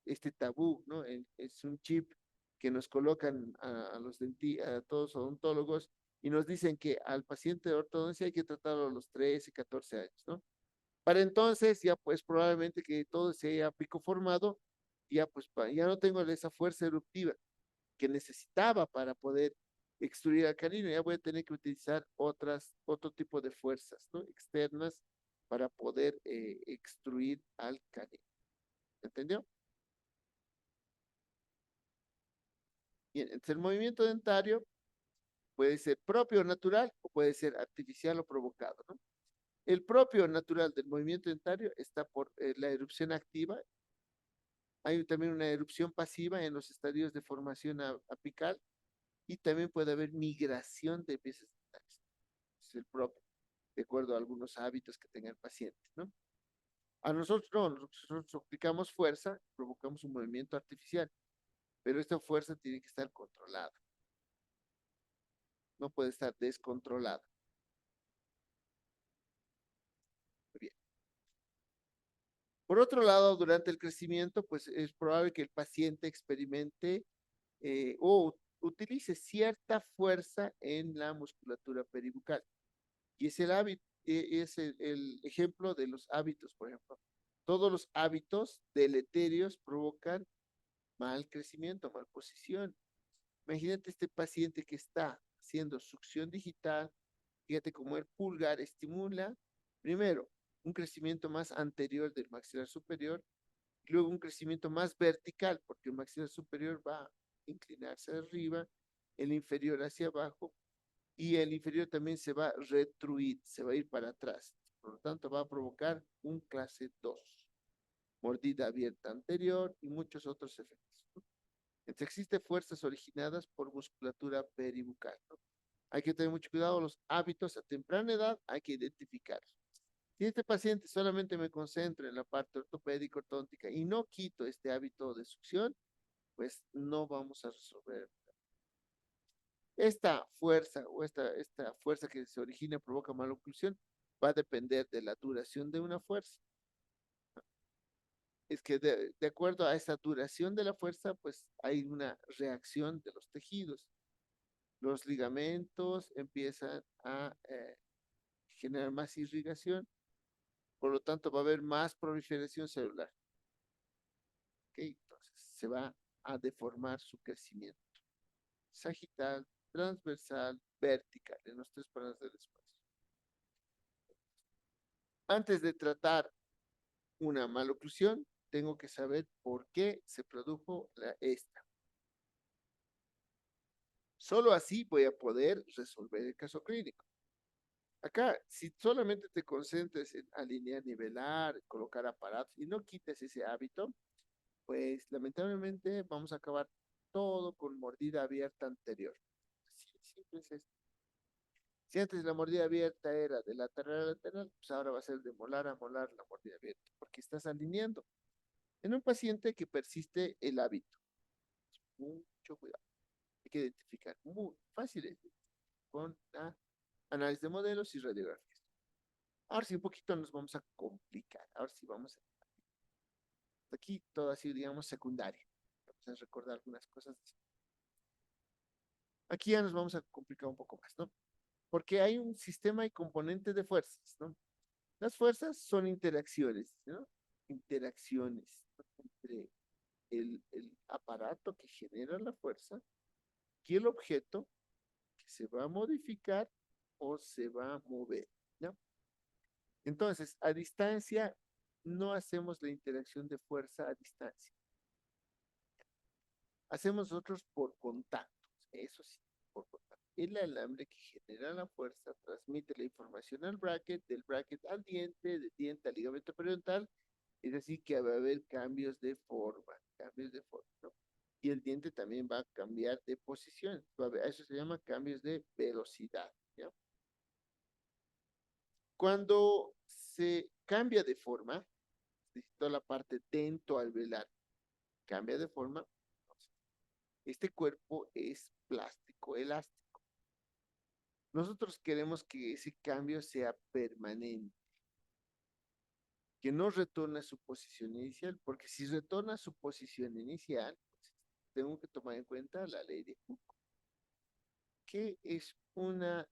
este tabú, ¿no? Es un chip que nos colocan a todos los odontólogos y nos dicen que al paciente de ortodoncia hay que tratarlo a los 13, 14 años, ¿no? Para entonces ya pues probablemente que todo se haya picoformado, ya pues ya no tengo esa fuerza eruptiva que necesitaba para poder extruir al canino, ya voy a tener que utilizar otro tipo de fuerzas, ¿no? Externas para poder extruir al canino. ¿Entendió? Bien, entonces el movimiento dentario puede ser propio o natural o puede ser artificial o provocado, ¿no? El propio natural del movimiento dentario está por la erupción activa. Hay también una erupción pasiva en los estadios de formación apical y también puede haber migración de piezas dentales. Es el propio, de acuerdo a algunos hábitos que tenga el paciente, ¿no? A nosotros no, nosotros aplicamos fuerza, provocamos un movimiento artificial, pero esta fuerza tiene que estar controlada, no puede estar descontrolada. Muy bien. Por otro lado, durante el crecimiento, pues es probable que el paciente experimente o utilice cierta fuerza en la musculatura peribucal. Y es el hábito, es el ejemplo de los hábitos, por ejemplo. Todos los hábitos deleterios provocan mal crecimiento, mal posición. Imagínate este paciente que está haciendo succión digital, fíjate cómo el pulgar estimula, primero, un crecimiento más anterior del maxilar superior, y luego un crecimiento más vertical, porque el maxilar superior va a inclinarse arriba, el inferior hacia abajo, y el inferior también se va a retruir, se va a ir para atrás. Por lo tanto, va a provocar un clase 2, mordida abierta anterior y muchos otros efectos, ¿no? Entonces, existen fuerzas originadas por musculatura peribucal, ¿no? Hay que tener mucho cuidado, los hábitos a temprana edad hay que identificarlos. Si este paciente solamente me concentro en la parte ortopédica, ortodóntica y no quito este hábito de succión, pues no vamos a resolver. Esta fuerza o esta fuerza que se origina y provoca maloclusión va a depender de la duración de una fuerza. Es que de acuerdo a esa duración de la fuerza, pues hay una reacción de los tejidos. Los ligamentos empiezan a generar más irrigación, por lo tanto va a haber más proliferación celular. ¿Ok? Entonces se va a deformar su crecimiento. Sagital, transversal, vertical, en los tres planos del espacio. Antes de tratar una maloclusión, tengo que saber por qué se produjo esta. Solo así voy a poder resolver el caso clínico. Acá, si solamente te concentres en alinear, nivelar, colocar aparatos y no quites ese hábito, pues lamentablemente vamos a acabar todo con mordida abierta anterior. Así de simple es esto. Si antes la mordida abierta era de lateral a lateral, pues ahora va a ser de molar a molar la mordida abierta, porque estás alineando. En un paciente que persiste el hábito, mucho cuidado. Hay que identificar muy fácil con análisis de modelos y radiografías. Ahora sí, un poquito nos vamos a complicar. Ahora sí vamos a... Aquí todo así, digamos, secundaria. Vamos a recordar algunas cosas. Aquí ya nos vamos a complicar un poco más, ¿no? Porque hay un sistema y componente de fuerzas, ¿no? Las fuerzas son interacciones, ¿no? Interacciones, ¿no? Entre el aparato que genera la fuerza y el objeto que se va a modificar o se va a mover, ¿no? Entonces, a distancia no hacemos la interacción de fuerza a distancia. Hacemos nosotros por contactos, eso sí, por contacto. El alambre que genera la fuerza transmite la información al bracket, del bracket al diente, del diente al ligamento periodontal, es decir, que va a haber cambios de forma, ¿no? Y el diente también va a cambiar de posición, eso se llama cambios de velocidad, ¿ya? Cuando se cambia de forma, toda la parte dentoalveolar cambia de forma, este cuerpo es plástico, elástico. Nosotros queremos que ese cambio sea permanente, que no retorne a su posición inicial, porque si retorna a su posición inicial, pues, tengo que tomar en cuenta la ley de Hooke, que es una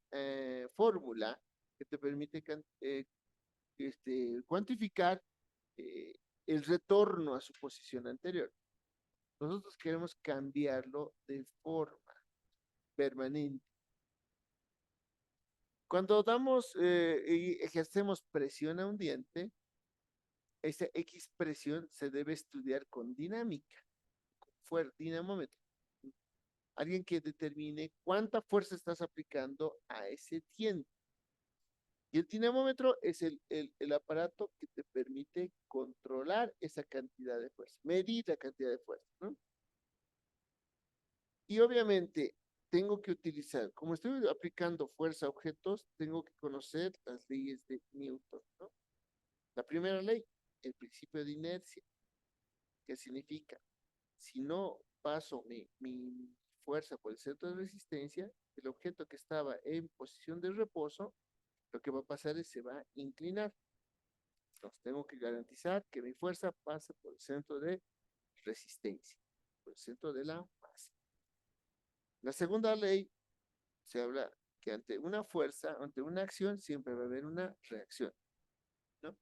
fórmula que te permite cuantificar eh, el retorno a su posición anterior. Nosotros queremos cambiarlo de forma permanente. Cuando damos y ejercemos presión a un diente, esa X presión se debe estudiar con dinámica, con dinamómetro. Alguien que determine cuánta fuerza estás aplicando a ese diente. Y el dinamómetro es el aparato que te permite controlar esa cantidad de fuerza, medir la cantidad de fuerza, ¿no? Y obviamente tengo que utilizar, como estoy aplicando fuerza a objetos, tengo que conocer las leyes de Newton, ¿no? La primera ley, el principio de inercia, que significa, si no paso mi fuerza por el centro de resistencia, el objeto que estaba en posición de reposo, lo que va a pasar es se va a inclinar. Entonces tengo que garantizar que mi fuerza pase por el centro de resistencia, por el centro de la masa. La segunda ley se habla que ante una fuerza, ante una acción, siempre va a haber una reacción, ¿no?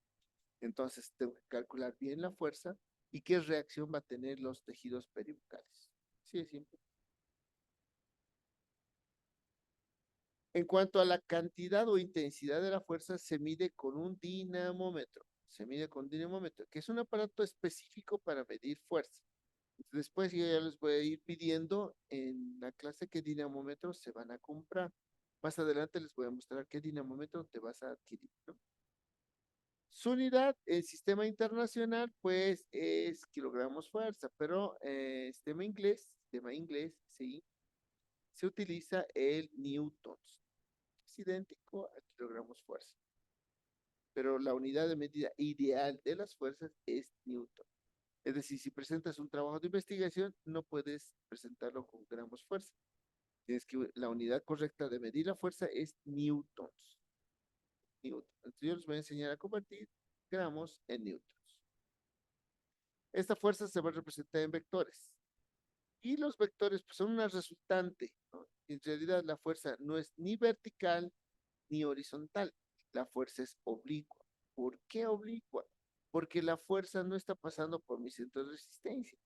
Entonces tengo que calcular bien la fuerza y qué reacción va a tener los tejidos peribucales. Sí, es simple. En cuanto a la cantidad o intensidad de la fuerza, se mide con un dinamómetro. Se mide con dinamómetro, que es un aparato específico para medir fuerza. Después yo ya les voy a ir pidiendo en la clase qué dinamómetros se van a comprar. Más adelante les voy a mostrar qué dinamómetro te vas a adquirir, ¿no? Su unidad, el sistema internacional, pues es kilogramos fuerza, pero sistema inglés, sí, se utiliza el newtons. Es idéntico a kilogramos fuerza, pero la unidad de medida ideal de las fuerzas es newton. Es decir, si presentas un trabajo de investigación, no puedes presentarlo con gramos fuerza. Tienes que, la unidad correcta de medir la fuerza es newtons. Entonces yo les voy a enseñar a convertir gramos en newtons. Esta fuerza se va a representar en vectores. Y los vectores pues, son una resultante, ¿no? En realidad la fuerza no es ni vertical ni horizontal, la fuerza es oblicua. ¿Por qué oblicua? Porque la fuerza no está pasando por mi centro de resistencia,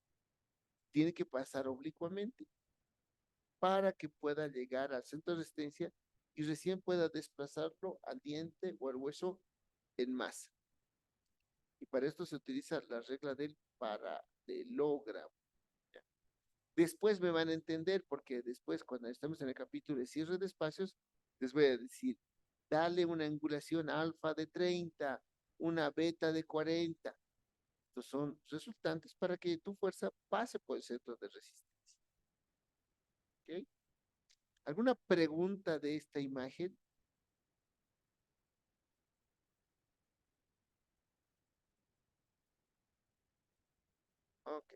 tiene que pasar oblicuamente para que pueda llegar al centro de resistencia y recién pueda desplazarlo al diente o al hueso en masa. Y para esto se utiliza la regla del paralelogramo. ¿Ya? Después me van a entender, porque después, cuando estamos en el capítulo de cierre de espacios, les voy a decir, dale una angulación alfa de 30, una beta de 40. Estos son resultantes para que tu fuerza pase por el centro de resistencia. ¿Okay? ¿Alguna pregunta de esta imagen? Ok.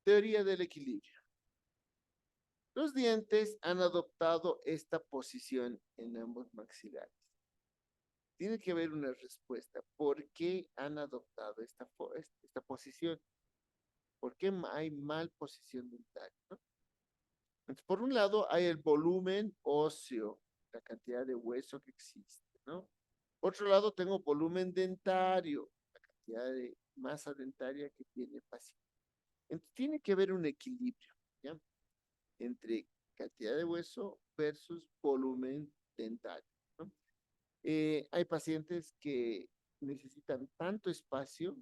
Teoría del equilibrio. Los dientes han adoptado esta posición en ambos maxilares. Tiene que haber una respuesta. ¿Por qué han adoptado esta posición? ¿Por qué hay mal posición dental? ¿No? Entonces, por un lado, hay el volumen óseo, la cantidad de hueso que existe, ¿no? Por otro lado, tengo volumen dentario, la cantidad de masa dentaria que tiene el paciente. Entonces, tiene que haber un equilibrio, ¿ya? Entre cantidad de hueso versus volumen dentario, ¿no? Hay pacientes que necesitan tanto espacio,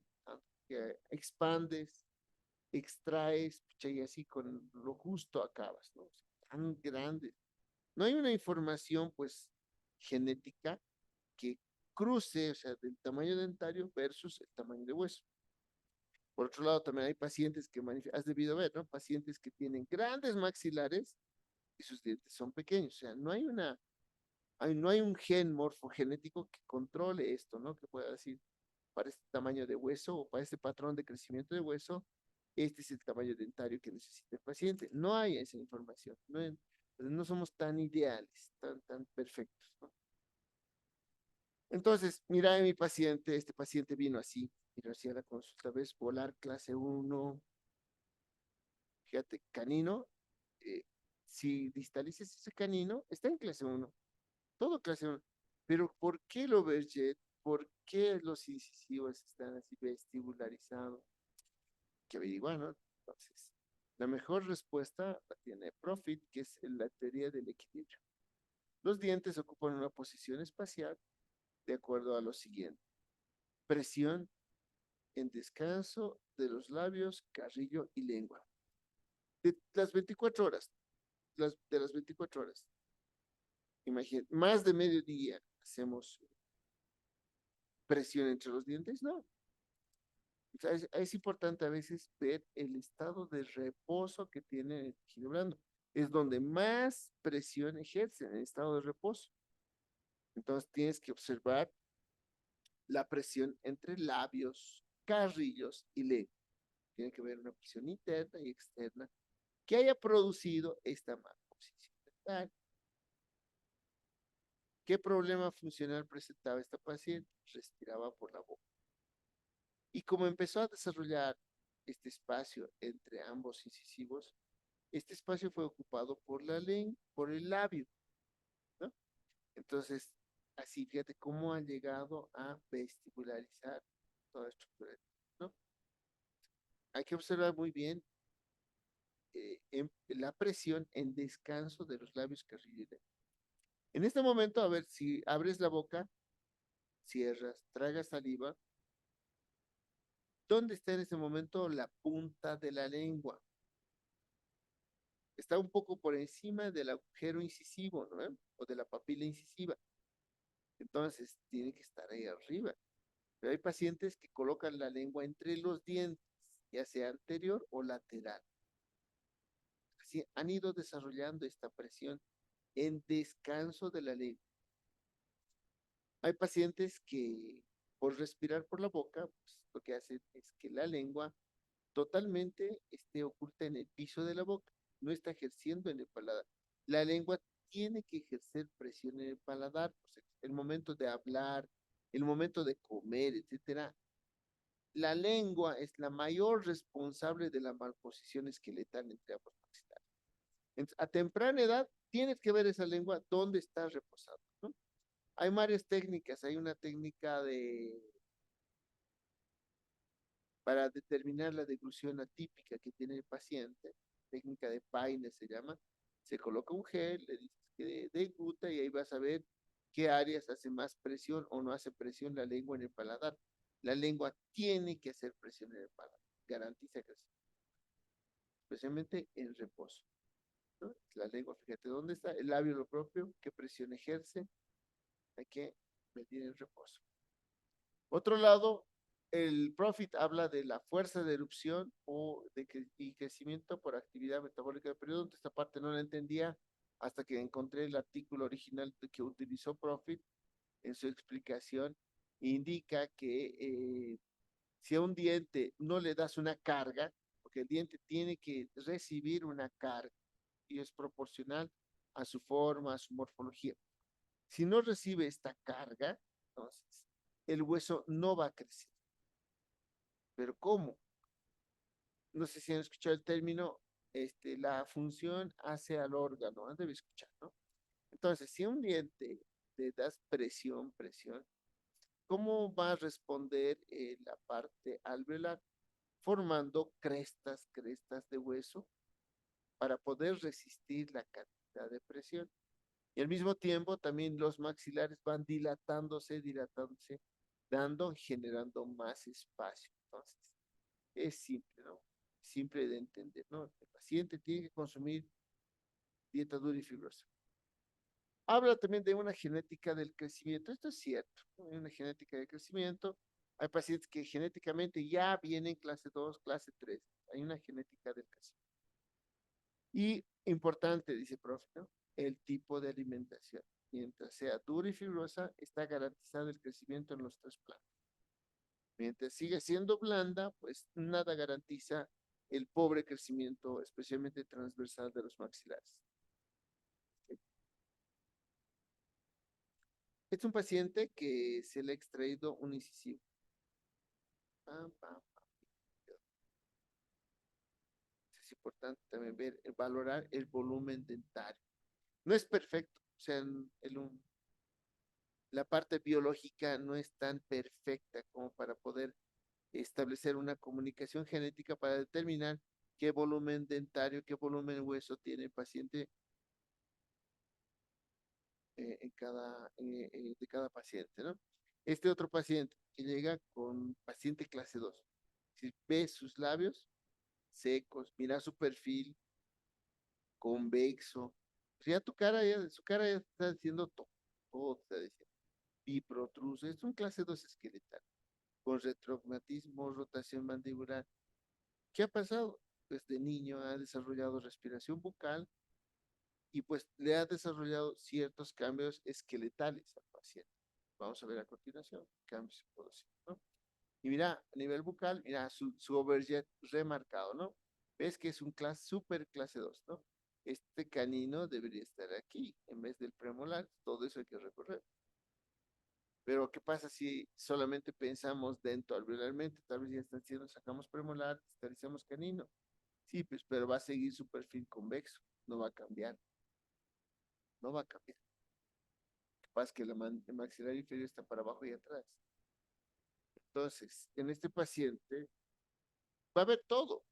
que expandes, extraes, pucha, y así con lo justo acabas, ¿no? Tan grande. No hay una información, pues, genética que cruce, o sea, del tamaño dentario versus el tamaño de hueso. Por otro lado, también hay pacientes que has debido ver, ¿no? Pacientes que tienen grandes maxilares y sus dientes son pequeños. O sea, no hay un gen morfogenético que controle esto, ¿no? Que pueda decir, para este tamaño de hueso o para este patrón de crecimiento de hueso, este es el tamaño dentario que necesita el paciente. No hay esa información. No somos tan ideales, tan perfectos, ¿no? Entonces, mira a mi paciente, este paciente vino así, vino así a la consulta, ves, volar clase uno, fíjate, canino, eh, si distalices ese canino, está en clase uno, todo clase uno. Pero ¿por qué lo ves, Jet? ¿Por qué los incisivos están así vestibularizados? Que averiguar, ¿no? Entonces, la mejor respuesta la tiene Profit, que es la teoría del equilibrio. Los dientes ocupan una posición espacial de acuerdo a lo siguiente. Presión en descanso de los labios, carrillo y lengua. De las 24 horas, de las 24 horas, imagínate, más de mediodía hacemos presión entre los dientes, no. O sea, es importante a veces ver el estado de reposo que tiene el tejido blando. Es donde más presión ejerce en el estado de reposo. Entonces tienes que observar la presión entre labios, carrillos y lengua. Tiene que haber una presión interna y externa que haya producido esta malposición dental. ¿Qué problema funcional presentaba esta paciente? Respiraba por la boca. Y como empezó a desarrollar este espacio entre ambos incisivos, este espacio fue ocupado por la lengua, por el labio, ¿no? Entonces, así fíjate cómo han llegado a vestibularizar toda la estructura, ¿no? Hay que observar muy bien la presión en descanso de los labios carrillos. En este momento, a ver, si abres la boca, cierras, tragas saliva, ¿dónde está en este momento la punta de la lengua? Está un poco por encima del agujero incisivo, ¿no? O de la papila incisiva. Entonces, tiene que estar ahí arriba. Pero hay pacientes que colocan la lengua entre los dientes, ya sea anterior o lateral. Así han ido desarrollando esta presión en descanso de la lengua. Hay pacientes que por respirar por la boca, pues, lo que hacen es que la lengua totalmente esté oculta en el piso de la boca, no está ejerciendo en el paladar. La lengua tiene que ejercer presión en el paladar, pues, el momento de hablar, el momento de comer, etcétera. la lengua es la mayor responsable de la malposición esqueletal entre ambos maxilares. Entonces, a temprana edad tienes que ver esa lengua dónde está reposando, ¿no? Hay varias técnicas, hay una técnica para determinar la deglución atípica que tiene el paciente, técnica de Paine se llama, se coloca un gel, le dices que degluta y ahí vas a ver qué áreas hace más presión o no hace presión la lengua en el paladar. La lengua tiene que hacer presión en el paladar, garantiza que sí, especialmente en reposo, ¿no? La lengua, fíjate, ¿dónde está el labio lo propio? ¿Qué presión ejerce? Hay que medir en reposo. Otro lado, el Profit habla de la fuerza de erupción y crecimiento por actividad metabólica del periodo. Esta parte no la entendía hasta que encontré el artículo original que utilizó Profit en su explicación. Indica que si a un diente no le das una carga, porque el diente tiene que recibir una carga y es proporcional a su forma, a su morfología. Si no recibe esta carga, entonces el hueso no va a crecer. ¿Pero cómo? No sé si han escuchado el término, la función hace al órgano, han de escuchar, ¿no? Entonces, si un diente le das presión, ¿cómo va a responder la parte alveolar? Formando crestas de hueso para poder resistir la cantidad de presión. Y al mismo tiempo también los maxilares van dilatándose, generando más espacio. Entonces, es simple, ¿no? Simple de entender, ¿no? El paciente tiene que consumir dieta dura y fibrosa. Habla también de una genética del crecimiento. Esto es cierto, ¿no? Hay una genética del crecimiento. Hay pacientes que genéticamente ya vienen clase 2, clase 3. Hay una genética del crecimiento. Y importante, dice profe, ¿no? El tipo de alimentación. Mientras sea dura y fibrosa, está garantizado el crecimiento en los tres planos. Mientras sigue siendo blanda, pues nada garantiza el pobre crecimiento, especialmente transversal de los maxilares. Es un paciente que se le ha extraído un incisivo. Pam, pam, pam. Es importante también valorar el volumen dentario. No es perfecto, o sea, la parte biológica no es tan perfecta como para poder establecer una comunicación genética para determinar qué volumen dentario, qué volumen hueso tiene el paciente de cada paciente, ¿no? Este otro paciente que llega con paciente clase 2, si ves sus labios secos, mira su perfil convexo, pues ya su cara ya está diciendo todo está diciendo. Biprotruso, es un clase 2 esqueletal, con retrognatismo, rotación mandibular. ¿Qué ha pasado? Pues de niño ha desarrollado respiración bucal y pues le ha desarrollado ciertos cambios esqueletales al paciente. Vamos a ver a continuación cambios psicológicos, ¿no? Y mira, a nivel bucal, mira su overjet remarcado, ¿no? Ves que es un super clase 2, ¿no? Este canino debería estar aquí en vez del premolar, todo eso hay que recorrer. Pero ¿qué pasa si solamente pensamos dentro alveolarmente? Tal vez ya está haciendo, sacamos premolar, distalizamos canino. Sí, pues, pero va a seguir su perfil convexo, no va a cambiar, no va a cambiar. Lo que pasa es que el maxilar inferior está para abajo y atrás. Entonces, en este paciente va a haber todo.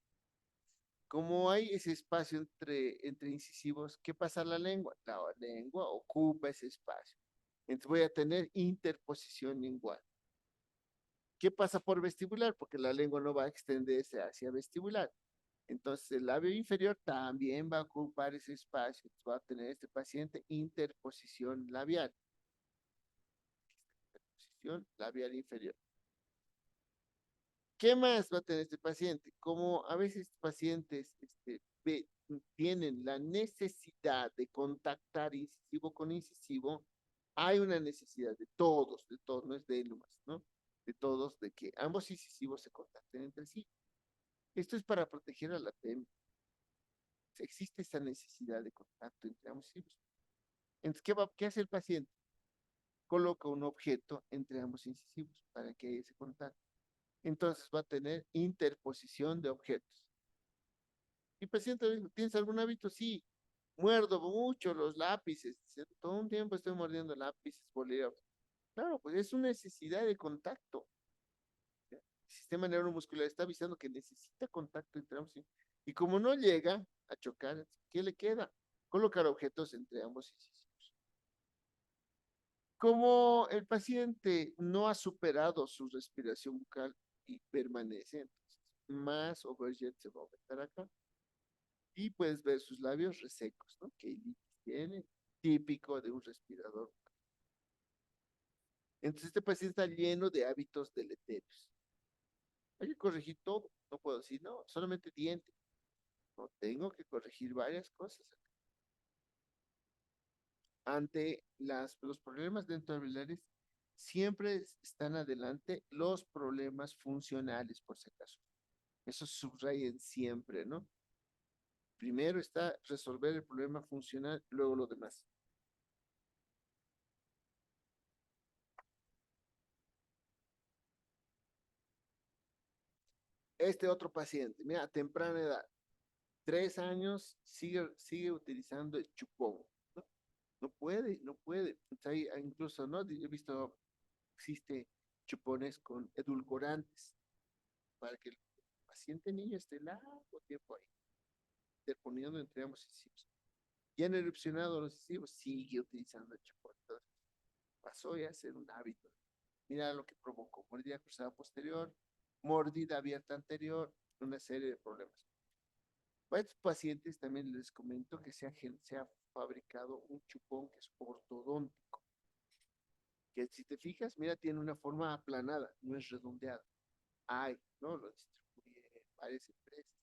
Como hay ese espacio entre incisivos, ¿qué pasa a la lengua? La lengua ocupa ese espacio. Entonces voy a tener interposición lingual. ¿Qué pasa por vestibular? Porque la lengua no va a extenderse hacia vestibular. Entonces el labio inferior también va a ocupar ese espacio. Entonces, va a tener este paciente interposición labial. Interposición labial inferior. ¿Qué más va a tener este paciente? Como a veces pacientes tienen la necesidad de contactar incisivo con incisivo, hay una necesidad de todos, no es de él nomás, ¿no? De todos, de que ambos incisivos se contacten entre sí. Esto es para proteger a la TEM. Existe esa necesidad de contacto entre ambos incisivos. Entonces, ¿qué hace el paciente? Coloca un objeto entre ambos incisivos para que haya ese contacto. Entonces va a tener interposición de objetos. Y paciente dijo, ¿tienes algún hábito? Sí, muerdo mucho los lápices. Dice, todo un tiempo estoy mordiendo lápices, bolígrafos. Claro, pues es una necesidad de contacto. ¿Ya? El sistema neuromuscular está avisando que necesita contacto entre ambos. Y como no llega a chocar, ¿qué le queda? Colocar objetos entre ambos incisivos. Como el paciente no ha superado su respiración bucal y permanece, entonces más overjet se va a aumentar acá. Y puedes ver sus labios resecos, ¿no? Que tiene, típico de un respirador. Entonces este paciente está lleno de hábitos deleterios. Hay que corregir todo. No puedo decir, no, solamente dientes. No, tengo que corregir varias cosas. Ante los problemas dentoalveolares, siempre están adelante los problemas funcionales, por si acaso. Eso subrayen siempre, ¿no? Primero está resolver el problema funcional, luego lo demás. Este otro paciente, mira, a temprana edad, 3 años, sigue utilizando el chupón. No, no puede, no puede. Incluso, ¿no? He visto, existe chupones con edulcorantes para que el paciente niño esté largo tiempo ahí, interponiendo entre ambos incisivos. Ya han erupcionado los incisivos, sigue utilizando el chupón. Entonces, pasó ya a ser un hábito. Mira lo que provocó: mordida cruzada posterior, mordida abierta anterior, una serie de problemas. Para estos pacientes también les comento que se ha fabricado un chupón que es ortodóntico, que si te fijas, mira, tiene una forma aplanada, no es redondeada. Hay, ¿no? Lo distribuye varias empresas.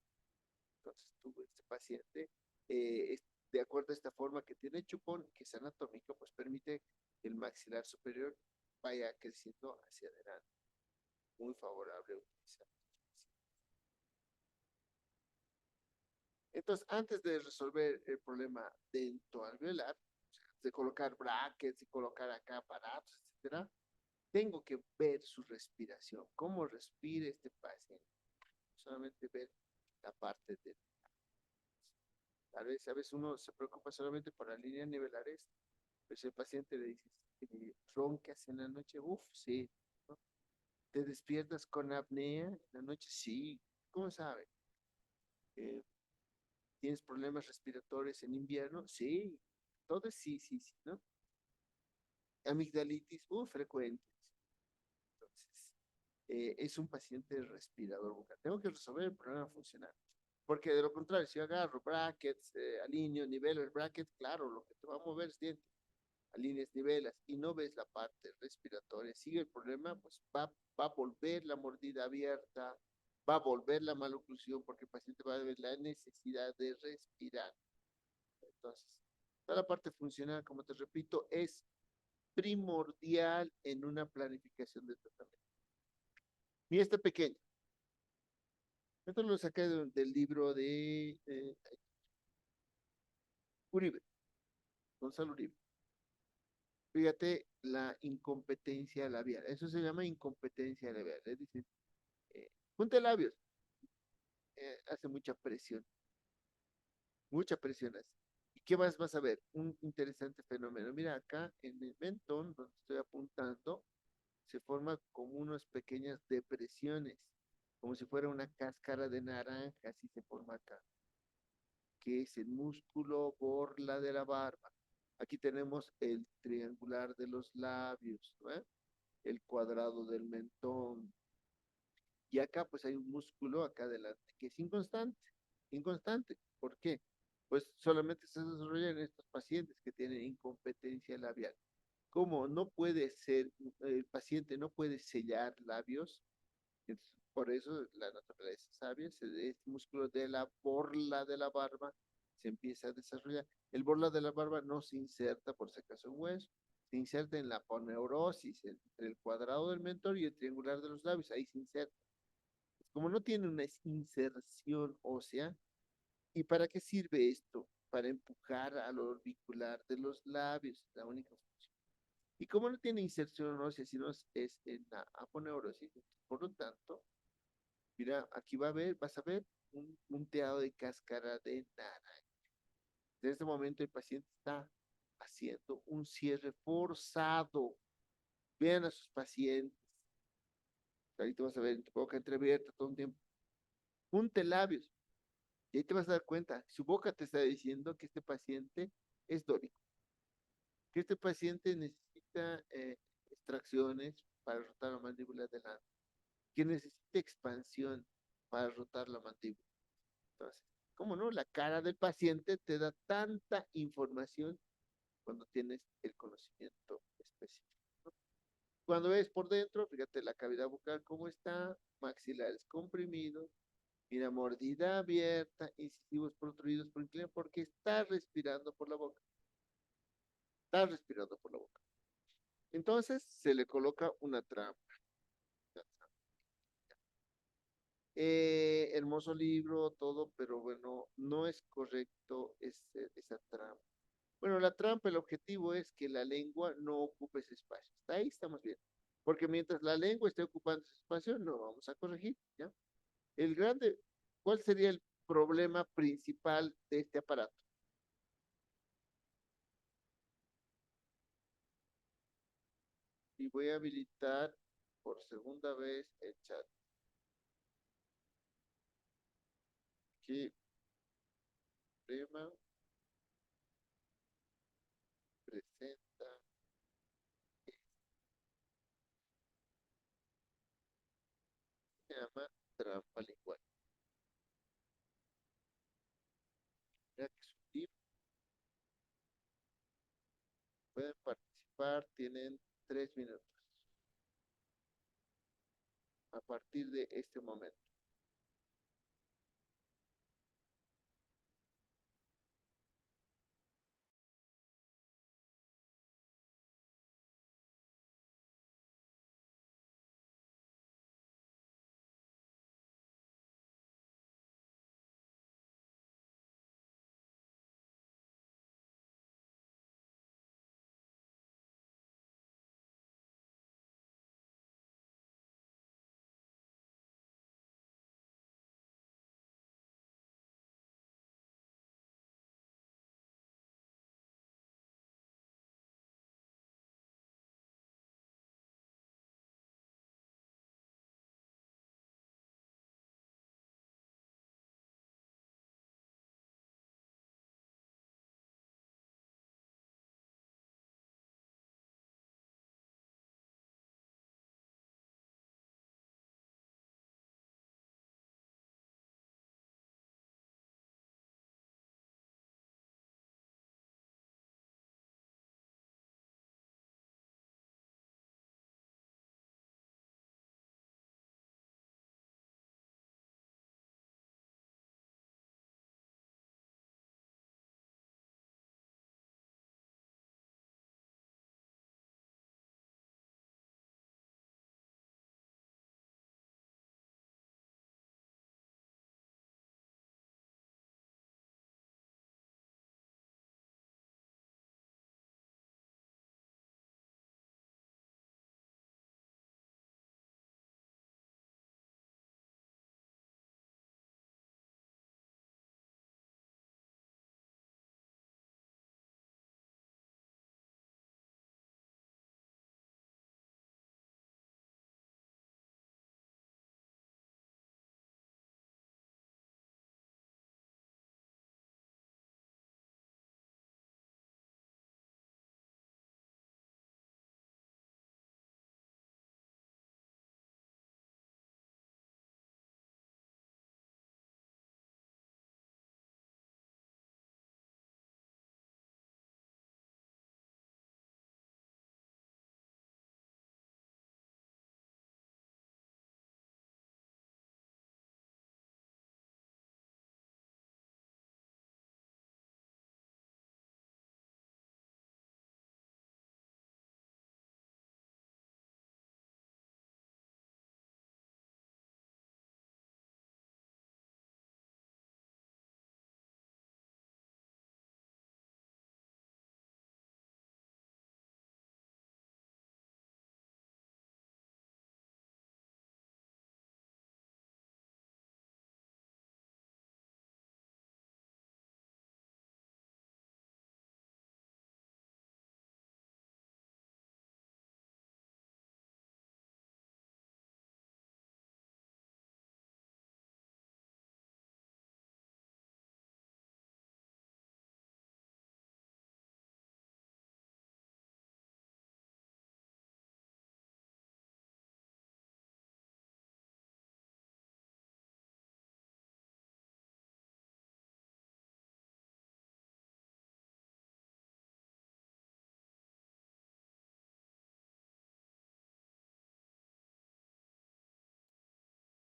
Entonces, tú, este paciente, de acuerdo a esta forma que tiene el chupón, que es anatómico, pues permite que el maxilar superior vaya creciendo hacia adelante. Muy favorable utilizar. Entonces, antes de resolver el problema dentoalveolar, de colocar brackets y colocar acá aparatos, etcétera, tengo que ver su respiración, cómo respira este paciente. Solamente ver la parte de... a veces uno se preocupa solamente por la línea nivelares, pero si el paciente le dice, roncas en la noche, uff, sí. ¿No? ¿Te despiertas con apnea en la noche? Sí. ¿Cómo sabe? Eh, ¿Tienes problemas respiratorios en invierno? Sí. Todo es sí, sí, sí, ¿no? Amigdalitis, frecuente. Entonces, es un paciente respirador bucal. Tengo que resolver el problema funcional. Porque de lo contrario, si yo agarro brackets, alineo, nivelo el bracket, claro, lo que te va a mover es diente. Alineas, nivelas y no ves la parte respiratoria, sigue el problema, pues va a volver la mordida abierta, va a volver la maloclusión porque el paciente va a ver la necesidad de respirar. Entonces, toda la parte funcional, como te repito, es primordial en una planificación de tratamiento. Mira este pequeño. Esto lo saqué del libro de Uribe, Gonzalo Uribe. Fíjate la incompetencia labial. Eso se llama incompetencia labial. Es decir, junta labios, hace mucha presión hace. ¿Y qué más vas a ver? Un interesante fenómeno. Mira, acá en el mentón, donde estoy apuntando, se forma como unas pequeñas depresiones, como si fuera una cáscara de naranja, así se forma acá, que es el músculo borla de la barba. Aquí tenemos el triangular de los labios, ¿no? El cuadrado del mentón. Y acá pues hay un músculo acá adelante que es inconstante, inconstante. ¿Por qué? Pues solamente se desarrolla en estos pacientes que tienen incompetencia labial. Como no puede ser, el paciente no puede sellar labios, entonces, por eso la naturaleza sabia, este músculo de la borla de la barba se empieza a desarrollar. El borla de la barba no se inserta, por si acaso, en hueso, se inserta en la aponeurosis, entre el cuadrado del mentón y el triangular de los labios, ahí se inserta. Como no tiene una inserción ósea, ¿y para qué sirve esto? Para empujar al orbicular de los labios, la única función. Y como no tiene inserción ósea, sino es en la aponeurosis, por lo tanto, mira, aquí vas a ver un punteado de cáscara de naranja. En este momento el paciente está haciendo un cierre forzado. Vean a sus pacientes. Ahorita vas a ver en tu boca entreabierta todo un tiempo. Punte labios. Y ahí te vas a dar cuenta. Su boca te está diciendo que este paciente es dórico. Que este paciente necesita extracciones para rotar la mandíbula adelante. Que necesita expansión para rotar la mandíbula. Entonces, ¿cómo no? La cara del paciente te da tanta información cuando tienes el conocimiento específico. ¿No? Cuando ves por dentro, fíjate la cavidad bucal cómo está, maxilares comprimidos, mira, mordida abierta, incisivos protruidos por inclinación, porque está respirando por la boca. Está respirando por la boca. Entonces se le coloca una trampa. Hermoso libro, todo, pero bueno, no es correcto esa trampa. Bueno, la trampa, el objetivo es que la lengua no ocupe ese espacio. Hasta ahí estamos bien. Porque mientras la lengua esté ocupando ese espacio, no vamos a corregir, ¿ya? El grande, ¿cuál sería el problema principal de este aparato? Y voy a habilitar por segunda vez el chat. ¿Qué problema presenta? Se llama trampa lingual. Mira que sutil. Pueden participar, tienen 3 minutos a partir de este momento.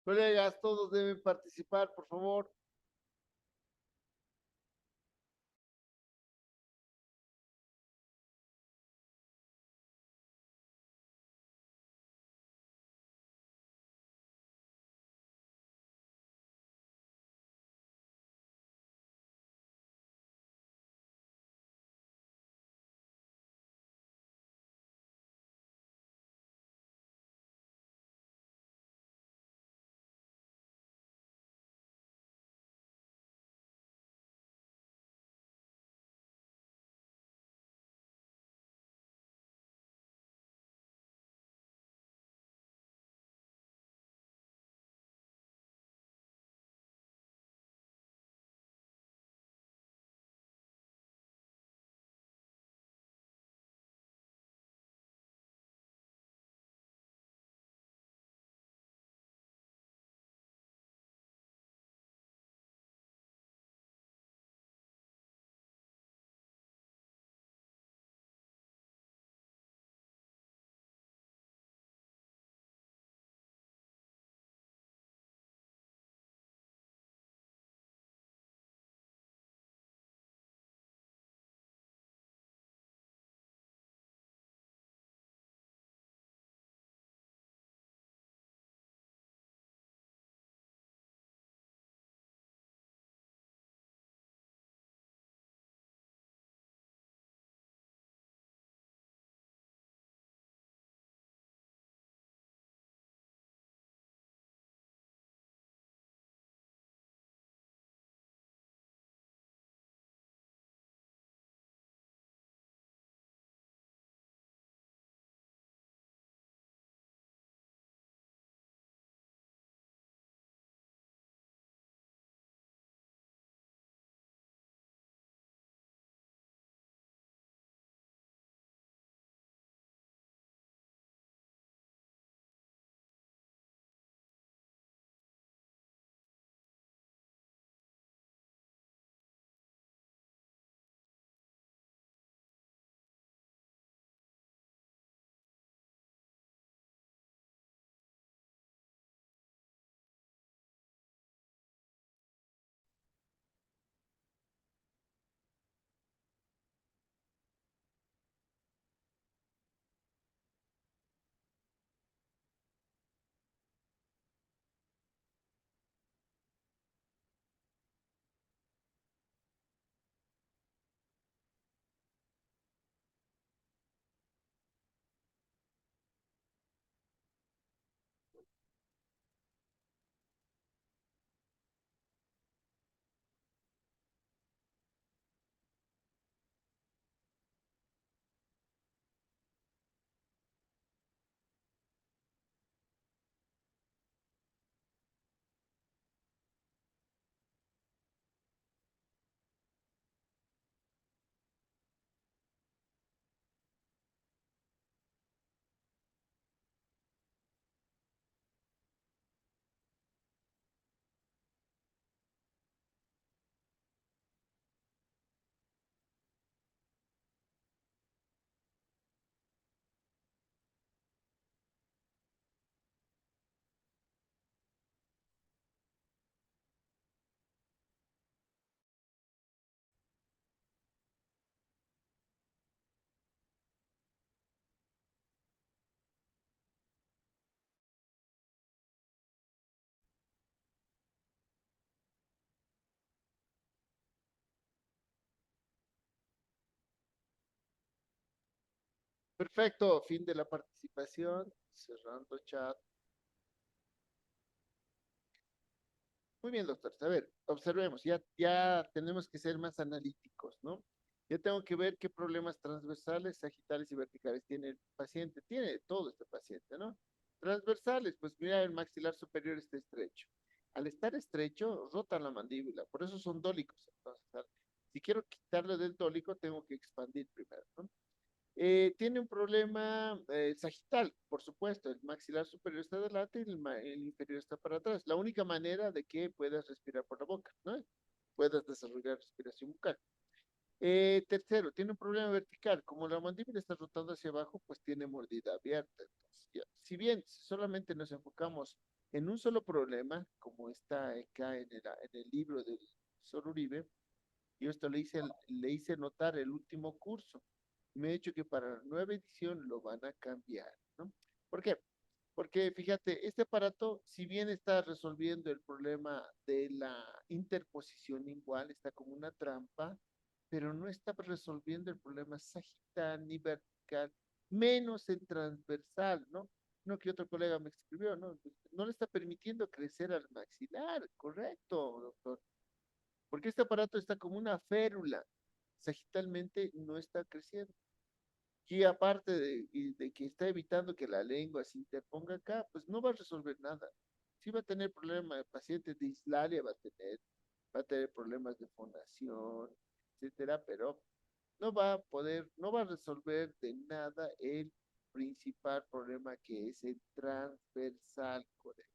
Colegas, todos deben participar, por favor. Perfecto, fin de la participación. Cerrando chat. Muy bien, doctor. A ver, observemos, ya tenemos que ser más analíticos, ¿no? Ya tengo que ver qué problemas transversales, sagitales y verticales tiene el paciente. Tiene todo este paciente, ¿no? Transversales, pues mira, el maxilar superior está estrecho. Al estar estrecho, rota la mandíbula, por eso son dólicos. Entonces, si quiero quitarle del dólico, tengo que expandir primero, ¿no? Tiene un problema sagital, por supuesto, el maxilar superior está adelante y el inferior está para atrás. La única manera de que puedas respirar por la boca, ¿no? Puedas desarrollar respiración bucal. Tercero, tiene un problema vertical. Como la mandíbula está rotando hacia abajo, pues tiene mordida abierta. Entonces, ya. Si bien solamente nos enfocamos en un solo problema, como está acá en el libro del profesor Uribe. Yo esto le hice notar el último curso. Me he dicho que para la nueva edición lo van a cambiar, ¿no? ¿Por qué? Porque fíjate, este aparato, si bien está resolviendo el problema de la interposición igual, está como una trampa, pero no está resolviendo el problema sagital ni vertical, menos en transversal, ¿no? No que otro colega me escribió, ¿no? No le está permitiendo crecer al maxilar, correcto, doctor. Porque este aparato está como una férula, sagitalmente no está creciendo. Y aparte de que está evitando que la lengua se interponga acá, pues no va a resolver nada. Sí va a tener problemas, el paciente de dislalia va a tener problemas de fonación, etcétera, pero no va a poder, no va a resolver de nada el principal problema que es el transversal, colega.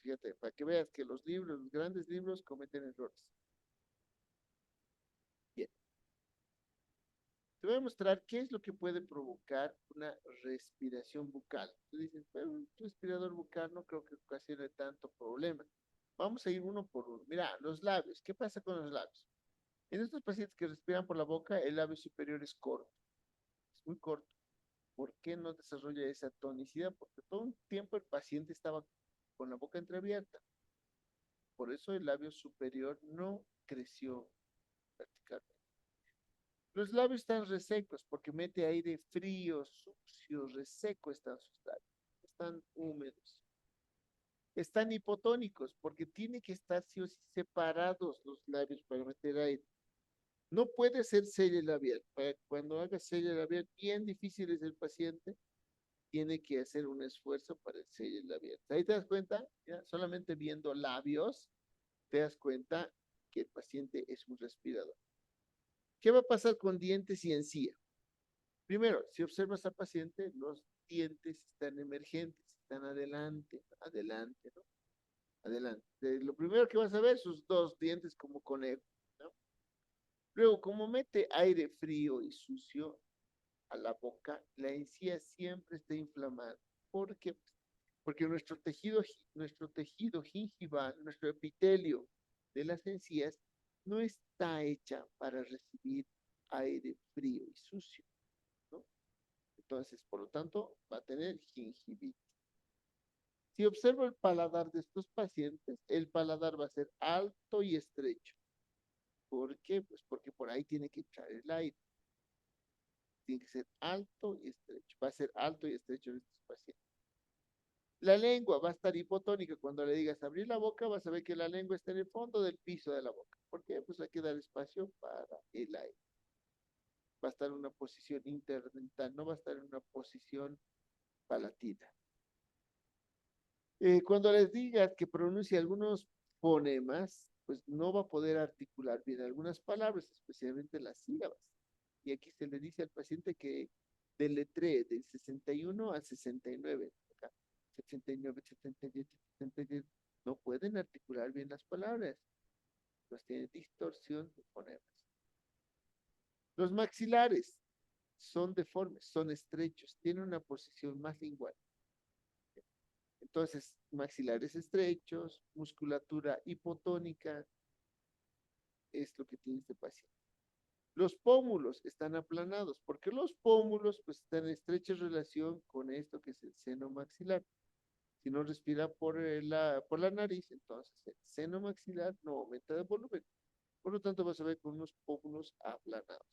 Fíjate, para que veas que los libros, los grandes libros cometen errores. Bien. Te voy a mostrar qué es lo que puede provocar una respiración bucal. Tú dices, pero un respirador bucal no creo que ocasione tanto problema. Vamos a ir uno por uno. Mira, los labios. ¿Qué pasa con los labios? En estos pacientes que respiran por la boca, el labio superior es corto, es muy corto. ¿Por qué no desarrolla esa tonicidad? Porque todo un tiempo el paciente estaba con la boca entreabierta. Por eso el labio superior no creció verticalmente. Los labios están resecos porque mete aire frío, sucio, reseco están sus labios. Están húmedos. Están hipotónicos porque tiene que estar sí o sí separados los labios para meter aire. No puede ser sello labial. Cuando haga sello labial, bien difícil es el paciente, tiene que hacer un esfuerzo para el sello labial. Ahí te das cuenta, ya solamente viendo labios, te das cuenta que el paciente es un respirador. ¿Qué va a pasar con dientes y encía? Primero, si observas al paciente, los dientes están emergentes, están adelante, adelante, ¿no? Adelante. Lo primero que vas a ver, sus dos dientes como conejo, ¿no? Luego, como mete aire frío y sucio a la boca, la encía siempre está inflamada. ¿Por qué? Porque nuestro tejido gingival, nuestro epitelio de las encías, no está hecha para recibir aire frío y sucio, ¿no? Entonces, por lo tanto, va a tener gingivitis. Si observo el paladar de estos pacientes, el paladar va a ser alto y estrecho. ¿Por qué? Pues porque por ahí tiene que entrar el aire. Tiene que ser alto y estrecho. Va a ser alto y estrecho en estos pacientes. La lengua va a estar hipotónica. Cuando le digas abrir la boca, vas a ver que la lengua está en el fondo del piso de la boca. ¿Por qué? Pues hay que dar espacio para el aire. Va a estar en una posición interdental, no va a estar en una posición palatina. Cuando les digas que pronuncie algunos fonemas, pues no va a poder articular bien algunas palabras, especialmente las sílabas. Y aquí se le dice al paciente que deletree del 61 al 69. Acá, 69, 77, 77. No pueden articular bien las palabras. Pues tienen distorsión de fonemas. Los maxilares son deformes, son estrechos, tienen una posición más lingual. Entonces, maxilares estrechos, musculatura hipotónica, es lo que tiene este paciente. Los pómulos están aplanados, porque los pómulos pues, están en estrecha relación con esto que es el seno maxilar. Si no respira por la nariz, entonces el seno maxilar no aumenta de volumen. Por lo tanto, vas a ver con unos pómulos aplanados.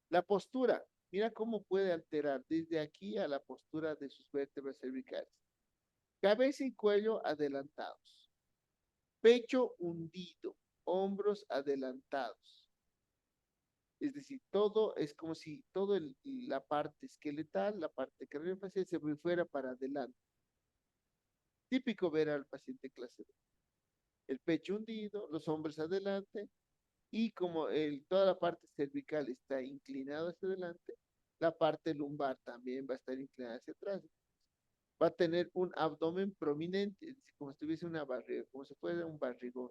La postura, mira cómo puede alterar desde aquí a la postura de sus vértebras cervicales. Cabeza y cuello adelantados. Pecho hundido, hombros adelantados. Es decir, todo es como si toda la parte esqueletal, la parte craneofacial se fuera para adelante. Típico ver al paciente clase B. El pecho hundido, los hombros adelante y como toda la parte cervical está inclinada hacia adelante, la parte lumbar también va a estar inclinada hacia atrás. Va a tener un abdomen prominente, es decir, como si tuviese una barriga, como si fuera un barrigón.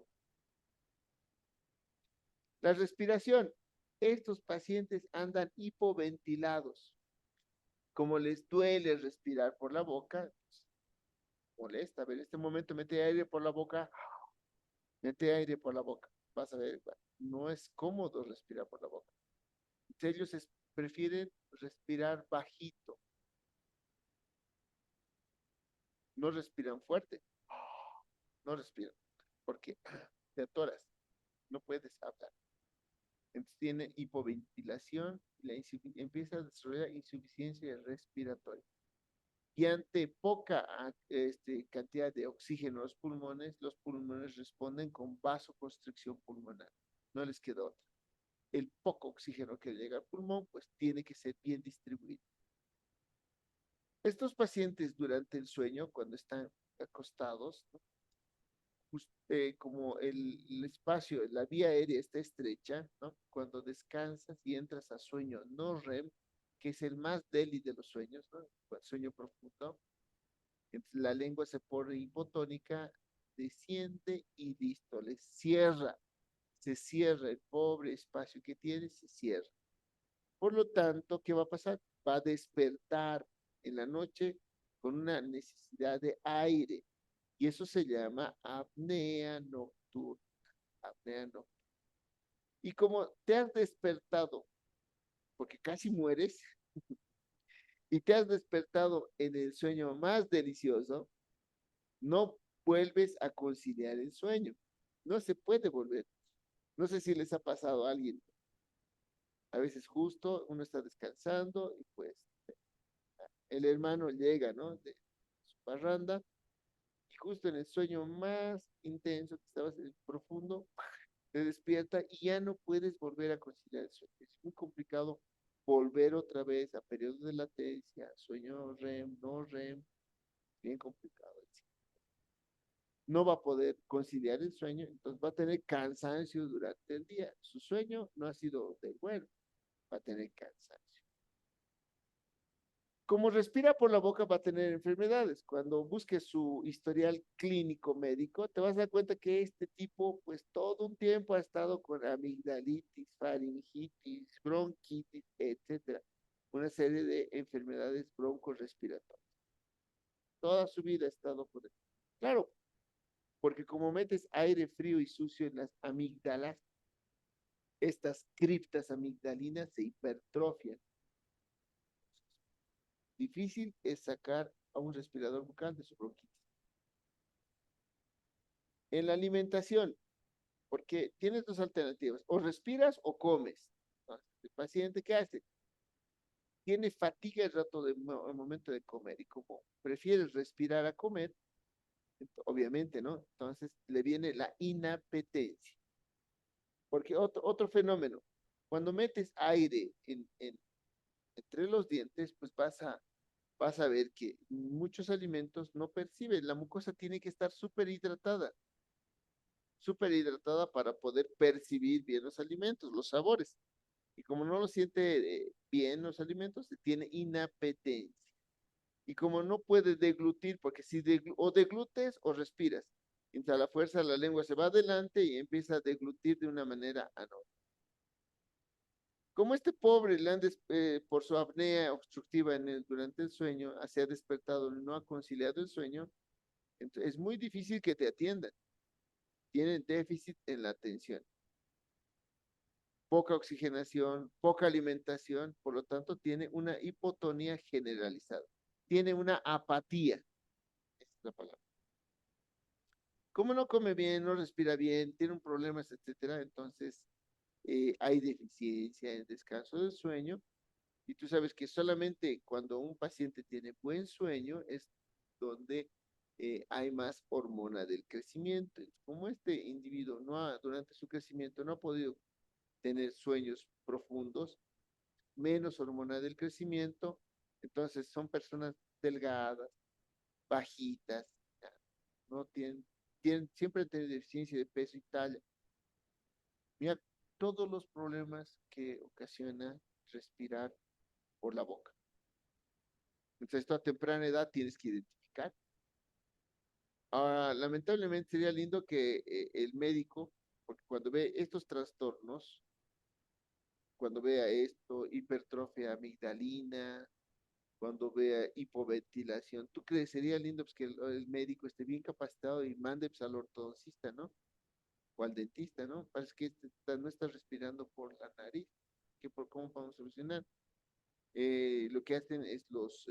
La respiración. Estos pacientes andan hipoventilados. Como les duele respirar por la boca, molesta. A ver, en este momento mete aire por la boca, mete aire por la boca. Vas a ver, no es cómodo respirar por la boca. Ellos prefieren respirar bajito, no respiran fuerte, no respiran, porque te atoras, no puedes hablar. Entonces tiene hipoventilación y empieza a desarrollar insuficiencia respiratoria. Y ante poca cantidad de oxígeno en los pulmones responden con vasoconstricción pulmonar. No les queda otra. El poco oxígeno que llega al pulmón, pues tiene que ser bien distribuido. Estos pacientes durante el sueño, cuando están acostados, ¿no? Como el espacio, la vía aérea está estrecha, ¿no? Cuando descansas y entras a sueño no REM, que es el más débil de los sueños, ¿no? Sueño profundo, entonces la lengua se pone hipotónica, desciende y listo, le cierra, se cierra el pobre espacio que tiene, se cierra. Por lo tanto, ¿qué va a pasar? Va a despertar en la noche con una necesidad de aire y eso se llama apnea nocturna. Apnea nocturna. Y como te has despertado, porque casi mueres, y te has despertado en el sueño más delicioso, no vuelves a conciliar el sueño. No se puede volver. No sé si les ha pasado a alguien. A veces justo uno está descansando y pues el hermano llega, ¿no? De su parranda y justo en el sueño más intenso que estabas profundo, te despierta y ya no puedes volver a conciliar el sueño. Es muy complicado volver otra vez a periodos de latencia, sueño REM, no REM, bien complicado. No va a poder conciliar el sueño, entonces va a tener cansancio durante el día. Su sueño no ha sido de bueno, va a tener cansancio. Como respira por la boca, va a tener enfermedades. Cuando busques su historial clínico médico, te vas a dar cuenta que este tipo, pues todo un tiempo ha estado con amigdalitis, faringitis, bronquitis, etcétera. Una serie de enfermedades broncorespiratorias. Toda su vida ha estado con él. Claro, porque como metes aire frío y sucio en las amígdalas, estas criptas amigdalinas se hipertrofian. Difícil es sacar a un respirador bucal de su bronquitis. En la alimentación, porque tienes dos alternativas, o respiras o comes. El paciente, ¿qué hace? Tiene fatiga el rato del momento de comer y como prefieres respirar a comer, obviamente, ¿no? Entonces le viene la inapetencia. Porque otro fenómeno, cuando metes aire entre los dientes, pues vas a ver que muchos alimentos no perciben. La mucosa tiene que estar súper hidratada para poder percibir bien los alimentos, los sabores. Y como no lo siente bien los alimentos, se tiene inapetencia. Y como no puede deglutir, porque si o deglutes o respiras, entonces a la fuerza la lengua se va adelante y empieza a deglutir de una manera anómala. Como este pobre le por su apnea obstructiva durante el sueño, se ha despertado y no ha conciliado el sueño, entonces es muy difícil que te atiendan. Tienen déficit en la atención, poca oxigenación, poca alimentación, por lo tanto tiene una hipotonía generalizada, tiene una apatía, esa es la palabra. Como no come bien, no respira bien, tiene un problemas, etcétera, entonces hay deficiencia en descanso del sueño. Y tú sabes que solamente cuando un paciente tiene buen sueño es donde hay más hormona del crecimiento. Como este individuo durante su crecimiento no ha podido tener sueños profundos, menos hormona del crecimiento, entonces son personas delgadas, bajitas, no siempre tienen deficiencia de peso y talla. Mira, todos los problemas que ocasiona respirar por la boca. Entonces, esto a temprana edad tienes que identificar. Ahora, lamentablemente sería lindo que el médico, porque cuando ve estos trastornos, cuando vea esto, hipertrofia amigdalina, cuando vea hipoventilación. ¿Tú crees? Sería lindo pues, que el médico esté bien capacitado y mande pues, al ortodoncista, ¿no? O al dentista, ¿no? Parece que no está respirando por la nariz. ¿Cómo podemos solucionar? Lo que hacen es los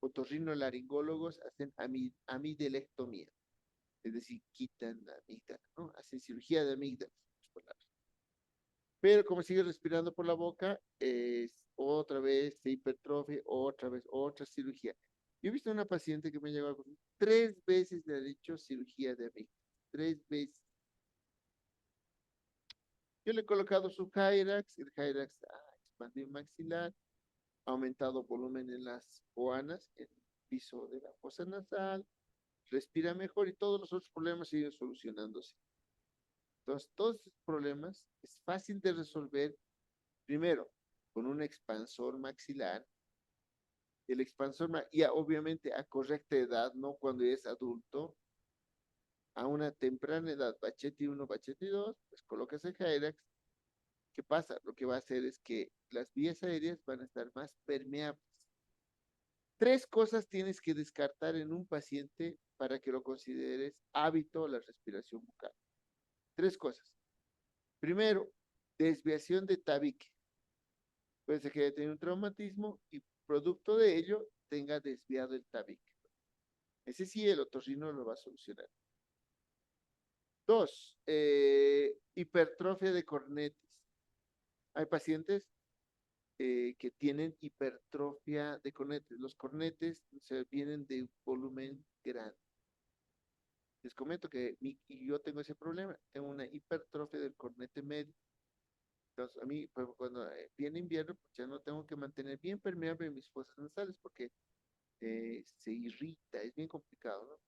otorrinolaringólogos hacen amidelectomía, es decir, quitan la amígdala, ¿no? Hacen cirugía de amígdala. Pero como sigue respirando por la boca, otra vez se hipertrofia, otra vez, otra cirugía. Yo he visto una paciente que me llegó a 3 veces le ha dicho cirugía de amígdala, 3 veces. Yo le he colocado su Hyrax, el Hyrax ha expandido maxilar, ha aumentado volumen en las coanas, en el piso de la fosa nasal, respira mejor y todos los otros problemas siguen solucionándose. Entonces, todos estos problemas es fácil de resolver, primero, con un expansor maxilar. El expansor, ya obviamente a correcta edad, no cuando es adulto, a una temprana edad, Bachete 1, Bachete 2, pues colocas el Hyrax. ¿Qué pasa? Lo que va a hacer es que las vías aéreas van a estar más permeables. 3 cosas tienes que descartar en un paciente para que lo consideres hábito la respiración bucal. 3 cosas. Primero, desviación de tabique. Puede ser que haya tenido un traumatismo y producto de ello tenga desviado el tabique. Ese sí, el otorrino lo va a solucionar. 2, hipertrofia de cornetes. Hay pacientes que tienen hipertrofia de cornetes. Los cornetes vienen de volumen grande. Les comento que yo tengo ese problema, tengo una hipertrofia del cornete medio. Entonces, a mí, pues, cuando viene invierno, pues ya no tengo que mantener bien permeable mis fosas nasales porque se irrita, es bien complicado, ¿no?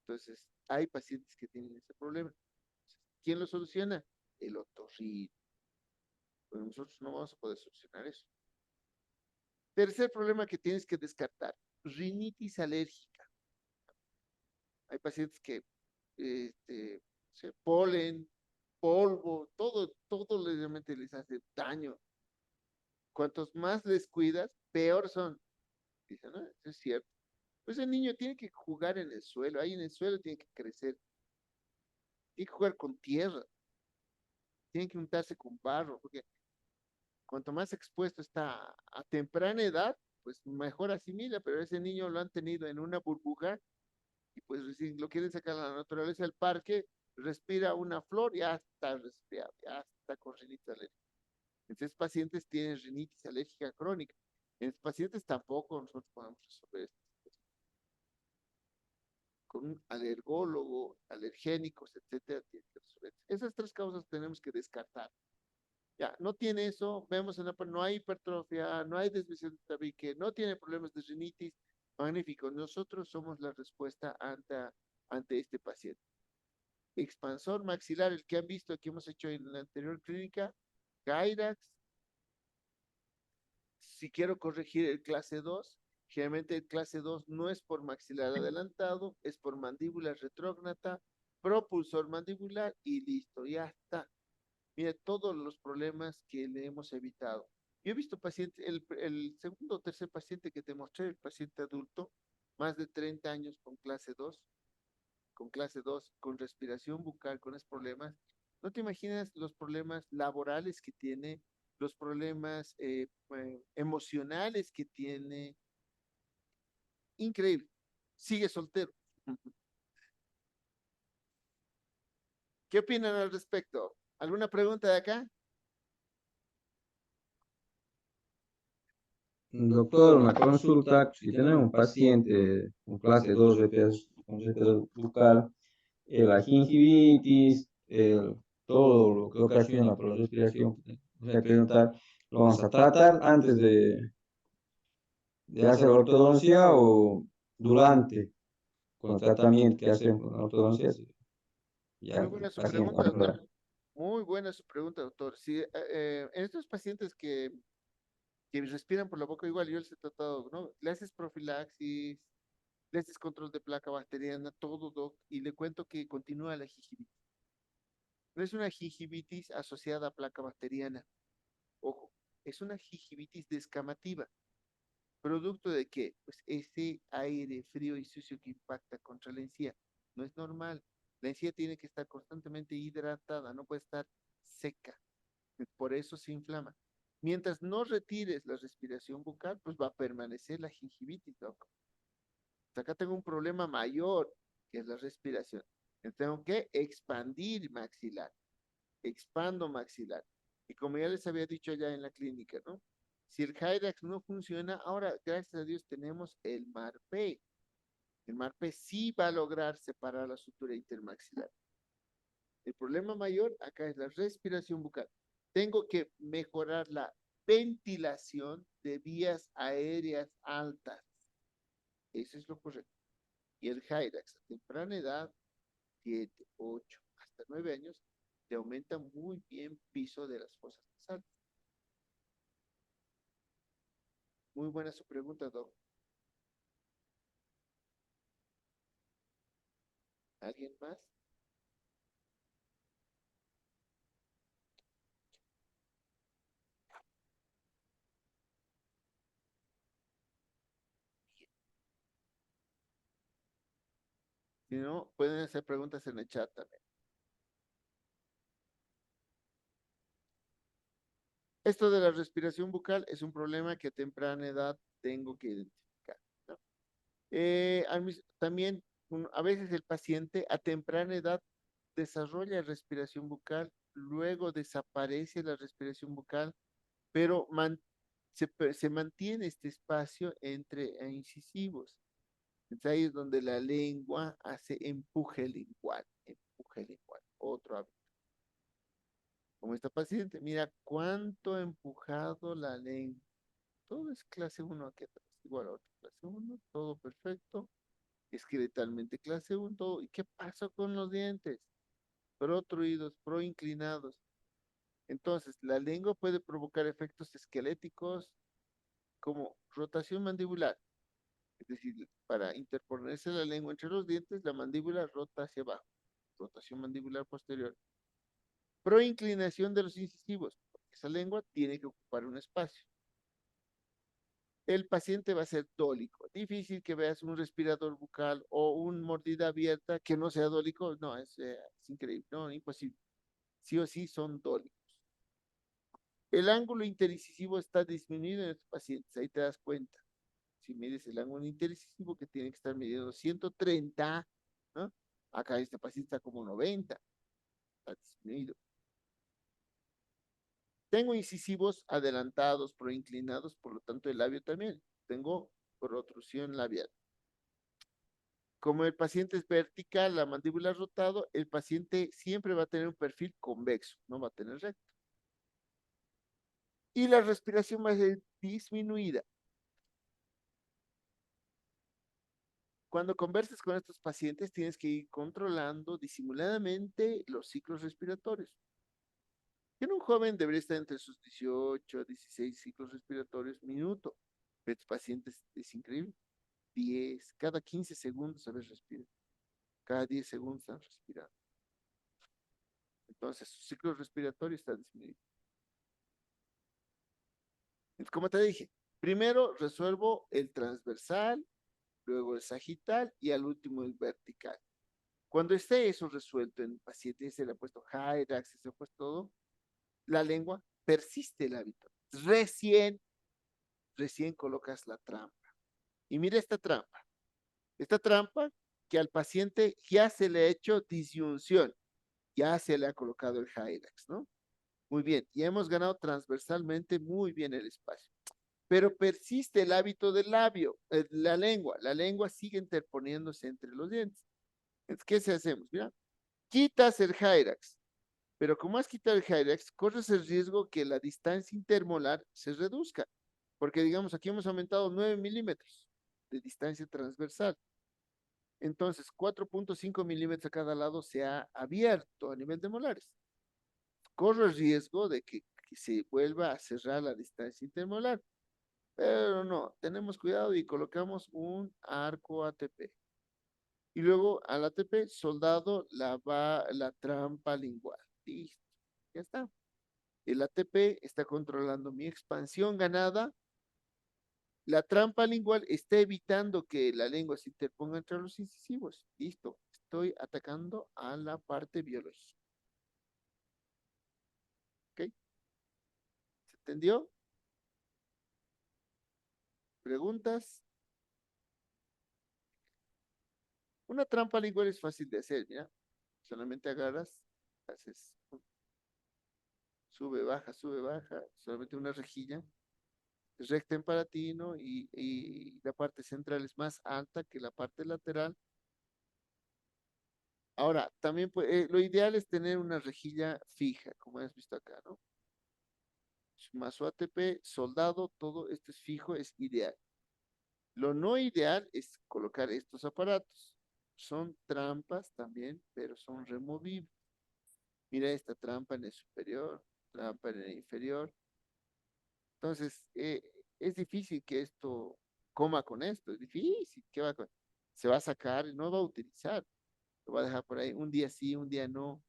Entonces, hay pacientes que tienen ese problema. ¿Quién lo soluciona? El otorrino. Pues nosotros no vamos a poder solucionar eso. Tercer problema que tienes que descartar, rinitis alérgica. Hay pacientes que se polen, polvo, todo realmente les hace daño. Cuantos más les cuidas, peor son. Dicen, no, eso es cierto. Pues el niño tiene que jugar en el suelo, ahí en el suelo tiene que crecer, tiene que jugar con tierra, tiene que untarse con barro, porque cuanto más expuesto está a temprana edad, pues mejor asimila, pero ese niño lo han tenido en una burbuja y pues si lo quieren sacar a la naturaleza del parque, respira una flor, ya está resfriado, ya está con rinitis alérgica. Entonces, pacientes tienen rinitis alérgica crónica. En pacientes tampoco nosotros podemos resolver esto. Con un alergólogo, alergénicos, etcétera, tiene que resolver. Esas 3 causas tenemos que descartar. Ya, no tiene eso, vemos en la, no hay hipertrofia, no hay desviación de tabique, no tiene problemas de rinitis, magnífico. Nosotros somos la respuesta ante este paciente. Expansor maxilar, el que han visto que hemos hecho en la anterior clínica, Gyrax. Si quiero corregir el clase 2, generalmente el clase 2 no es por maxilar adelantado, es por mandíbula retrógnata, propulsor mandibular y listo, ya está. Mira todos los problemas que le hemos evitado. Yo he visto pacientes, el segundo o tercer paciente que te mostré, el paciente adulto, más de 30 años con clase 2, con respiración bucal, con esos problemas. No te imaginas los problemas laborales que tiene, los problemas emocionales que tiene. Increíble. Sigue soltero. ¿Qué opinan al respecto? ¿Alguna pregunta de acá? Doctor, una consulta. Si tenemos un paciente con clase 2 con respiración bucal, la gingivitis, todo lo que ocasiona por la respiración, o sea, preguntar, ¿lo vamos a tratar antes de hacer ortodoncia o durante con el tratamiento que hacemos con la ortodoncia? Ya Muy el buena su paciente pregunta, doctor. mejora. Muy buena su pregunta, doctor. Sí, en estos pacientes que respiran por la boca, igual yo les he tratado, ¿no? Le haces profilaxis, le haces control de placa bacteriana, todo, doc, y le cuento que continúa la gingivitis. No es una gingivitis asociada a placa bacteriana, ojo, es una gingivitis descamativa. ¿Producto de qué? Pues ese aire frío y sucio que impacta contra la encía. No es normal. La encía tiene que estar constantemente hidratada, no puede estar seca. Por eso se inflama. Mientras no retires la respiración bucal, pues va a permanecer la gingivitis, loco. Acá tengo un problema mayor, que es la respiración. Tengo que expandir maxilar. Expando maxilar. Y como ya les había dicho ya en la clínica, ¿no? Si el Hyrax no funciona, ahora, gracias a Dios, tenemos el MARPE. El MARPE sí va a lograr separar la sutura intermaxilar. El problema mayor acá es la respiración bucal. Tengo que mejorar la ventilación de vías aéreas altas. Eso es lo correcto. Y el Hyrax a temprana edad, 7, 8, hasta 9 años, te aumenta muy bien piso de las fosas nasales. Muy buena su pregunta, Doc. ¿Alguien más? Si no, pueden hacer preguntas en el chat también. Esto de la respiración bucal es un problema que a temprana edad tengo que identificar, ¿no? También a veces el paciente a temprana edad desarrolla respiración bucal, luego desaparece la respiración bucal, pero se mantiene este espacio entre incisivos. Entonces ahí es donde la lengua hace empuje lingual, otro hábito. Como esta paciente, mira cuánto ha empujado la lengua. Todo es clase uno aquí atrás, igual a otro, clase uno, todo perfecto, esqueletalmente clase uno, todo. ¿Y qué pasó con los dientes? Protruidos, proinclinados. Entonces, la lengua puede provocar efectos esqueléticos como rotación mandibular. Es decir, para interponerse la lengua entre los dientes, la mandíbula rota hacia abajo. Rotación mandibular posterior. Proinclinación de los incisivos. Esa lengua tiene que ocupar un espacio. El paciente va a ser dólico. Difícil que veas un respirador bucal o una mordida abierta que no sea dólico. No, es increíble. No, imposible. Sí o sí son dólicos. El ángulo interincisivo está disminuido en estos pacientes. Ahí te das cuenta. Si mides el ángulo interincisivo que tiene que estar midiendo 130, ¿no? Acá este paciente está como 90. Está disminuido. Tengo incisivos adelantados, proinclinados, por lo tanto el labio también. Tengo protrusión labial. Como el paciente es vertical, la mandíbula rotado, el paciente siempre va a tener un perfil convexo, no va a tener recto. Y la respiración va a ser disminuida. Cuando converses con estos pacientes, tienes que ir controlando disimuladamente los ciclos respiratorios. En un joven debería estar entre sus 18 a 16 ciclos respiratorios minuto. Estos pacientes es increíble. 10, cada 15 segundos a veces respiran. Cada 10 segundos están respirando. Entonces, su ciclo respiratorio está disminuido. Entonces, como te dije, primero resuelvo el transversal, luego el sagital y al último el vertical. Cuando esté eso resuelto en el paciente, se le ha puesto Hyrax, se le ha puesto todo, la lengua persiste el hábito. Recién colocas la trampa. Y mira esta trampa. Esta trampa que al paciente ya se le ha hecho disyunción, ya se le ha colocado el Hyrax, ¿no? Muy bien, y hemos ganado transversalmente muy bien el espacio. Pero persiste el hábito del labio, la lengua sigue interponiéndose entre los dientes. Entonces, ¿qué se hacemos? Mira, quitas el Hyrax, pero como has quitado el Hyrax, corres el riesgo que la distancia intermolar se reduzca, porque digamos, aquí hemos aumentado 9 milímetros de distancia transversal. Entonces, 4.5 milímetros a cada lado se ha abierto a nivel de molares. Corre el riesgo de que se vuelva a cerrar la distancia intermolar. Pero no, tenemos cuidado y colocamos un arco ATP. Y luego al ATP soldado la trampa lingual. Listo, ya está. El ATP está controlando mi expansión ganada La trampa lingual está evitando que la lengua se interponga entre los incisivos. Listo, estoy atacando a la parte biológica. ¿Ok? ¿Se entendió? ¿Preguntas? Una trampa lingual es fácil de hacer, mira. Solamente agarras, haces sube, baja, solamente una rejilla recta en palatino y la parte central es más alta que la parte lateral. Ahora, también lo ideal es tener una rejilla fija, como has visto acá, ¿no? Más su ATP, soldado, todo esto es fijo, es ideal. Lo no ideal es colocar estos aparatos. Son trampas también, pero son removibles. Mira esta trampa en el superior, trampa en el inferior. Entonces, es difícil que esto coma con esto, es difícil. Se va a sacar y no va a utilizar. Lo va a dejar por ahí un día sí, un día no.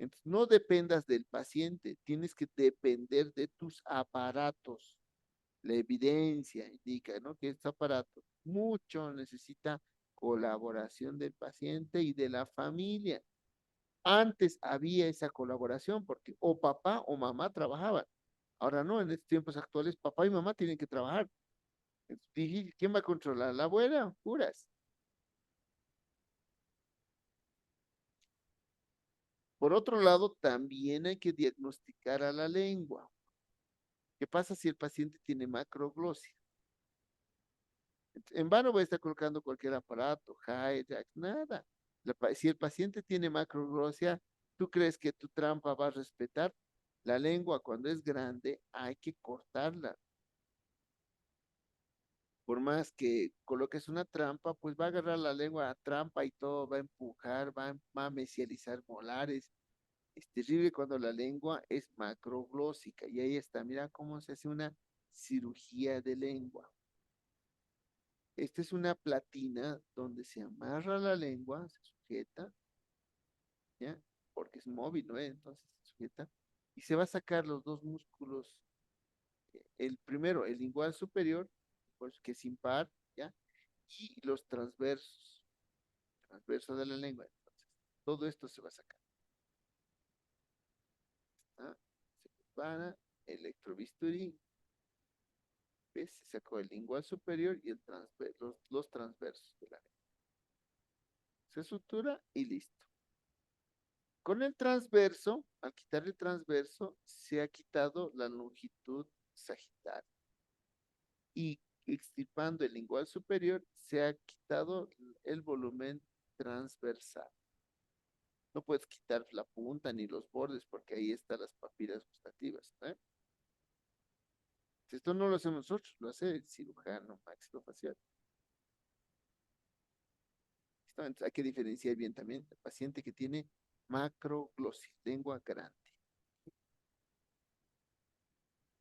Entonces, no dependas del paciente, tienes que depender de tus aparatos. La evidencia indica, ¿no? Que este aparato mucho necesita colaboración del paciente y de la familia. Antes había esa colaboración porque o papá o mamá trabajaban. Ahora no, en estos tiempos actuales papá y mamá tienen que trabajar. Dije, ¿quién va a controlar? La abuela, puras. Por otro lado, también hay que diagnosticar a la lengua. ¿Qué pasa si el paciente tiene macroglosia? En vano voy a estar colocando cualquier aparato, Jack, nada. Si el paciente tiene macroglosia, ¿tú crees que tu trampa va a respetar? La lengua cuando es grande hay que cortarla. Por más que coloques una trampa, pues va a agarrar la lengua a trampa y todo, va a empujar, va a mesializar molares. Es terrible cuando la lengua es macroglósica y ahí está, mira cómo se hace una cirugía de lengua. Esta es una platina donde se amarra la lengua, se sujeta, ¿ya? Porque es móvil, ¿no? Entonces se sujeta y se va a sacar los dos músculos. El primero, el lingual superior, pues, que es impar, ¿ya? Y los transversos de la lengua. Entonces, todo esto se va a sacar. ¿Ah? Se prepara, electrobisturí, ¿ves? Se sacó el lingual superior y los transversos de la lengua. Se sutura y listo. Con el transverso, al quitar el transverso, se ha quitado la longitud sagital. Y extirpando el lingual superior, se ha quitado el volumen transversal. No puedes quitar la punta ni los bordes porque ahí están las papilas gustativas, ¿eh? Esto no lo hacemos nosotros, lo hace el cirujano maxilofacial. Entonces, hay que diferenciar bien también el paciente que tiene macroglosia, lengua grande.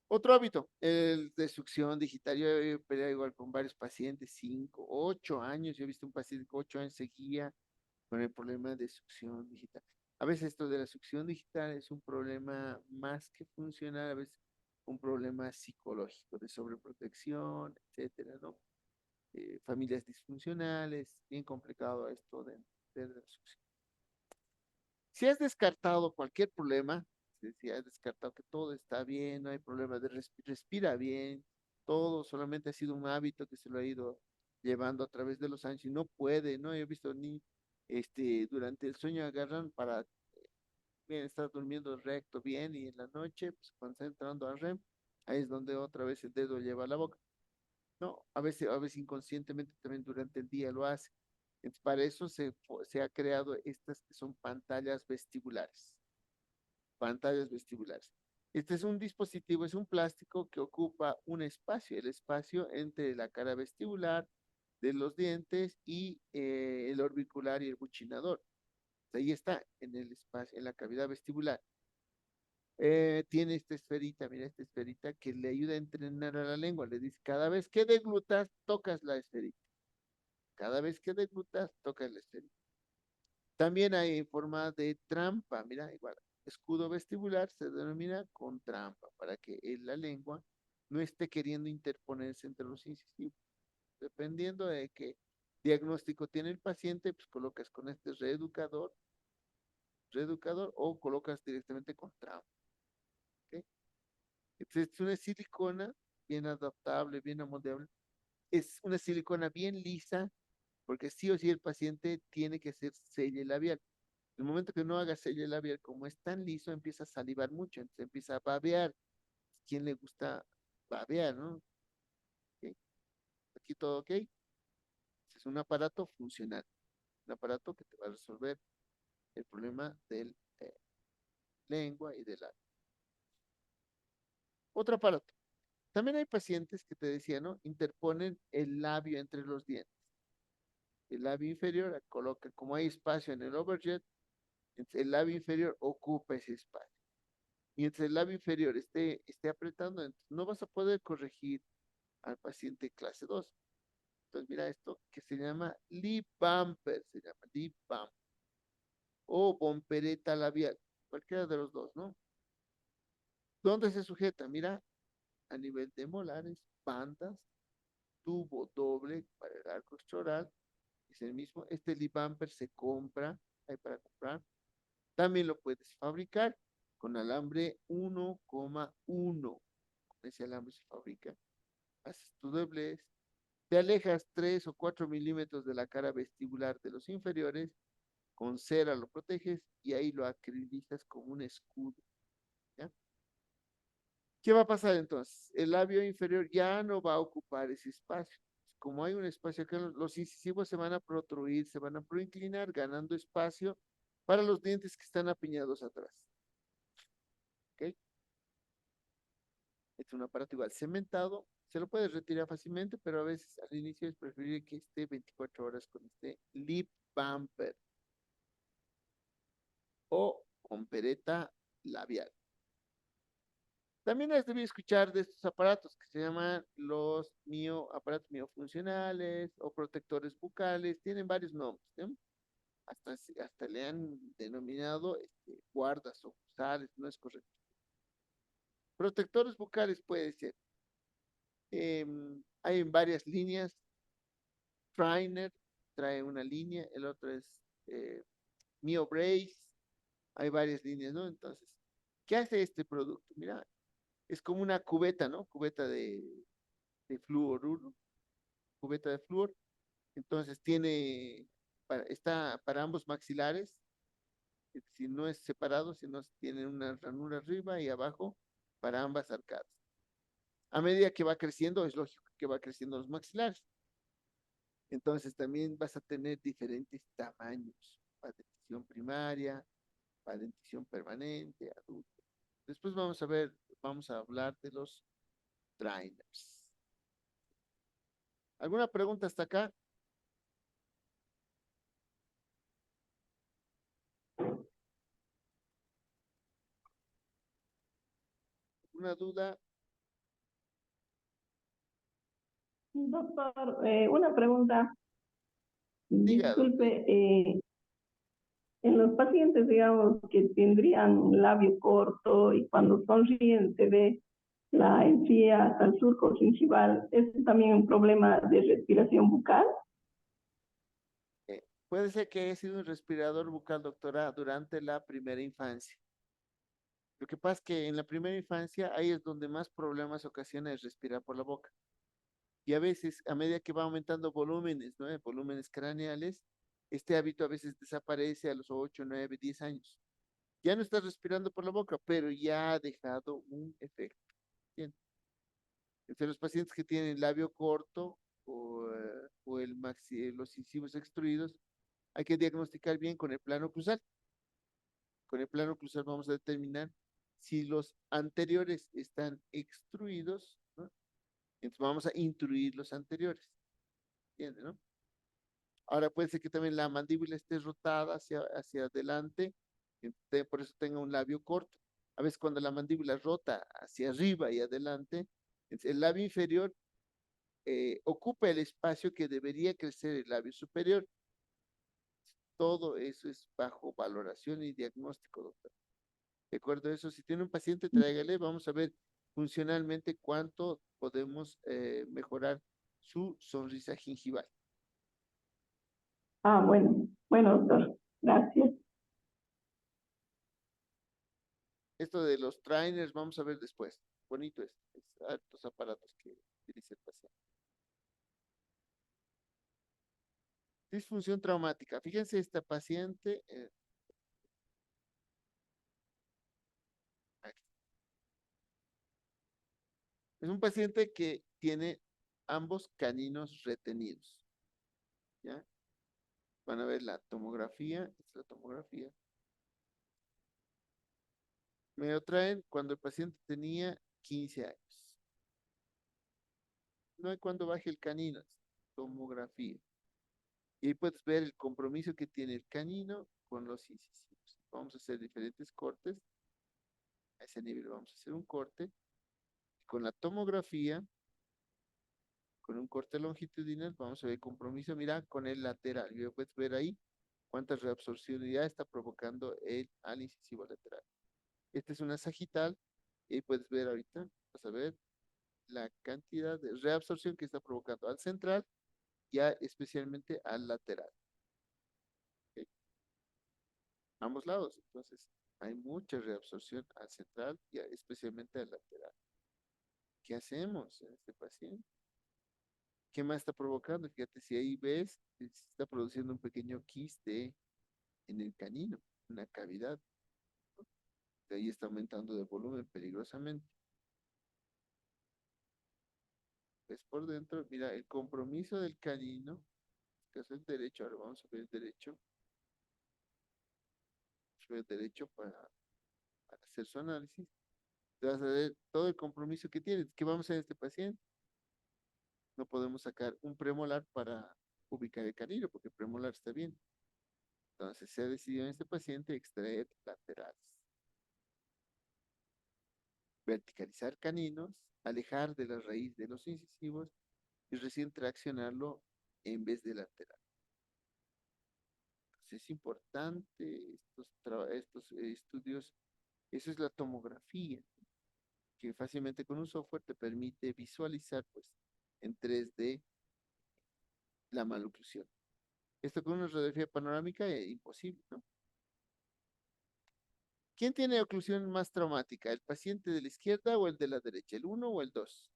Otro hábito, el de succión digital. Yo he operado igual con varios pacientes, 5, 8 años. Yo he visto un paciente que 8 años seguía con el problema de succión digital. A veces esto de la succión digital es un problema más que funcional, a veces un problema psicológico de sobreprotección, etcétera, ¿no? Familias disfuncionales, bien complicado esto de la succión. Si has descartado cualquier problema, si has descartado que todo está bien, no hay problema de respira bien, todo solamente ha sido un hábito que se lo ha ido llevando a través de los años y no puede, no he visto ni durante el sueño agarran para bien estar durmiendo recto bien y en la noche, pues cuando está entrando a REM, ahí es donde otra vez el dedo lleva a la boca. No, a veces inconscientemente también durante el día lo hace. Entonces, para eso se ha creado estas que son pantallas vestibulares. Pantallas vestibulares. Este es un dispositivo, es un plástico que ocupa un espacio, el espacio entre la cara vestibular de los dientes y el orbicular y el buccinador. Ahí está, en el espacio, en la cavidad vestibular. Tiene esta esferita, mira esta esferita que le ayuda a entrenar a la lengua. Le dice, cada vez que deglutas, tocas la esferita. Cada vez que deglutas, tocas la esferita. También hay en forma de trampa, mira, igual, escudo vestibular se denomina con trampa, para que la lengua no esté queriendo interponerse entre los incisivos. Dependiendo de qué diagnóstico tiene el paciente, pues colocas con este reeducador o colocas directamente con trauma. ¿Ok? Entonces, es una silicona bien adaptable, bien amoldeable. Es una silicona bien lisa, porque sí o sí el paciente tiene que hacer selle labial. El momento que no haga selle labial, como es tan liso, empieza a salivar mucho, entonces empieza a babear. ¿Quién le gusta babear, no? ¿Ok? Aquí todo ok. Es un aparato funcional, un aparato que te va a resolver el problema del lengua y de la... Otro aparato. También hay pacientes que te decía, ¿no? Interponen el labio entre los dientes. El labio inferior coloca, como hay espacio en el overjet, el labio inferior ocupa ese espacio. Mientras el labio inferior esté apretando, entonces no vas a poder corregir al paciente clase 2. Entonces, mira esto que se llama lip bumper, se llama lip bump o bompereta labial, cualquiera de los dos, ¿no? ¿Dónde se sujeta? Mira, a nivel de molares, bandas, tubo doble para el arco extraoral, es el mismo. Este lip bumper se compra, hay para comprar. También lo puedes fabricar con alambre 1,1. Con ese alambre se fabrica. Haces tu doblez, te alejas 3 o 4 milímetros de la cara vestibular de los inferiores, con cera lo proteges y ahí lo acreditas como un escudo. ¿Ya? ¿Qué va a pasar entonces? El labio inferior ya no va a ocupar ese espacio. Como hay un espacio acá, los incisivos se van a protruir, se van a proinclinar, ganando espacio para los dientes que están apiñados atrás. ¿Ok? Es un aparato igual cementado, se lo puedes retirar fácilmente, pero a veces al inicio es preferible que esté 24 horas con este lip bumper o con pereta labial. También has debido escuchar de estos aparatos que se llaman los aparatos miofuncionales o protectores bucales, tienen varios nombres, ¿no? Hasta le han denominado guardas o ocular, no es correcto. Protectores bucales puede ser. Hay en varias líneas. Trainer trae una línea, el otro es Mio Brace, hay varias líneas, ¿no? Entonces, ¿qué hace este producto? Mira, es como una cubeta, ¿no? Cubeta de fluoruro, cubeta de flúor. Entonces está para ambos maxilares, si no es separado, sino tiene una ranura arriba y abajo para ambas arcadas. A medida que va creciendo, es lógico que va creciendo los maxilares. Entonces también vas a tener diferentes tamaños, para dentición primaria, para dentición permanente, adulto. Después vamos a hablar de los trainers. ¿Alguna pregunta hasta acá? ¿Una duda? Doctor, una pregunta. Diga, doctor. Disculpe, en los pacientes, digamos, que tendrían labio corto y cuando sonríen se ve la encía hasta el surco gingival, ¿es también un problema de respiración bucal? Puede ser que haya sido un respirador bucal, doctora, durante la primera infancia. Lo que pasa es que en la primera infancia ahí es donde más problemas ocasiona el respirar por la boca. Y a veces, a medida que va aumentando volúmenes, ¿no? Volúmenes craneales, este hábito a veces desaparece a los 8, 9, 10 años. Ya no está respirando por la boca, pero ya ha dejado un efecto. Bien. Entre los pacientes que tienen labio corto o los incisivos extruidos, hay que diagnosticar bien con el plano cruzal. Con el plano cruzal vamos a determinar si los anteriores están extruidos, ¿no? Entonces vamos a intruir los anteriores. ¿Entiendes, no? Ahora puede ser que también la mandíbula esté rotada hacia adelante, por eso tenga un labio corto. A veces cuando la mandíbula rota hacia arriba y adelante, el labio inferior ocupa el espacio que debería crecer el labio superior. Todo eso es bajo valoración y diagnóstico, doctor. De acuerdo a eso, si tiene un paciente, tráigale, vamos a ver funcionalmente cuánto podemos mejorar su sonrisa gingival. Ah, bueno, bueno, doctor, gracias. Esto de los trainers vamos a ver después. Bonito es altos aparatos que utiliza el paciente. Disfunción traumática. Fíjense, esta paciente, aquí. Es un paciente que tiene ambos caninos retenidos. ¿Ya? Van a ver la tomografía. Esta es la tomografía. Me lo traen cuando el paciente tenía 15 años. No hay cuando baje el canino, tomografía. Y ahí puedes ver el compromiso que tiene el canino con los incisivos. Vamos a hacer diferentes cortes. A ese nivel vamos a hacer un corte. Con la tomografía, con un corte longitudinal, vamos a ver el compromiso, mira, con el lateral. Y puedes ver ahí cuánta reabsorción ya está provocando al incisivo lateral. Esta es una sagital. Y ahí puedes ver ahorita, vas a ver la cantidad de reabsorción que está provocando al central, ya especialmente al lateral. ¿Ok? Ambos lados. Entonces, hay mucha reabsorción al central y especialmente al lateral. ¿Qué hacemos en este paciente? ¿Qué más está provocando? Fíjate, si ahí ves, se está produciendo un pequeño quiste en el canino, una cavidad. De ahí está aumentando de volumen peligrosamente. Ves por dentro, mira, el compromiso del canino, que es el derecho, ahora vamos a ver el derecho. Vamos a ver el derecho para hacer su análisis. Te vas a ver todo el compromiso que tiene. ¿Qué vamos a hacer en este paciente? No podemos sacar un premolar para ubicar el canino, porque el premolar está bien. Entonces se ha decidido en este paciente extraer laterales. Verticalizar caninos, alejar de la raíz de los incisivos y recién traccionarlo en vez de lateral. Entonces es importante estos estudios. Eso es la tomografía, que fácilmente con un software te permite visualizar pues, en 3D la maloclusión. Esto con una radiografía panorámica es imposible, ¿no? ¿Quién tiene oclusión más traumática? ¿El paciente de la izquierda o el de la derecha? ¿El 1 o el 2?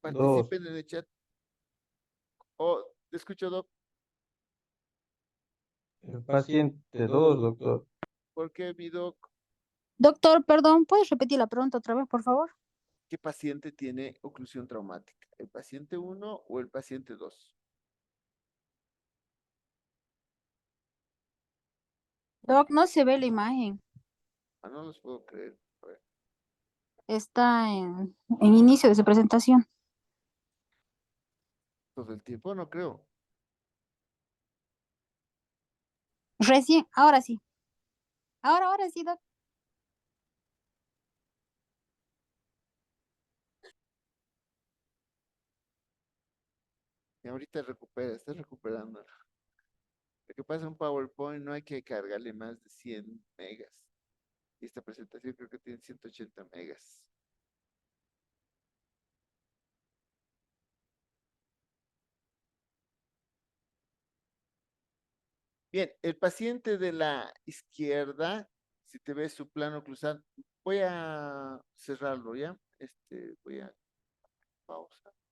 Dos. Participen en el chat. Oh, te escucho, Doc. El paciente 2, doctor. ¿Por qué, mi Doc? Doctor, perdón, ¿puedes repetir la pregunta otra vez, por favor? ¿Qué paciente tiene oclusión traumática? ¿El paciente 1 o el paciente 2? Doc, no se ve la imagen. Ah, no los puedo creer. A ver, Está en inicio de su presentación. todo el tiempo no creo. Recién, ahora sí. Ahora sí, Doc. Y ahorita estás recuperando. Lo que pasa en PowerPoint no hay que cargarle más de 100 megas. Y esta presentación creo que tiene 180 megas. Bien, el paciente de la izquierda, si te ves su plano oclusal, voy a cerrarlo, ¿ya? Voy a pausa.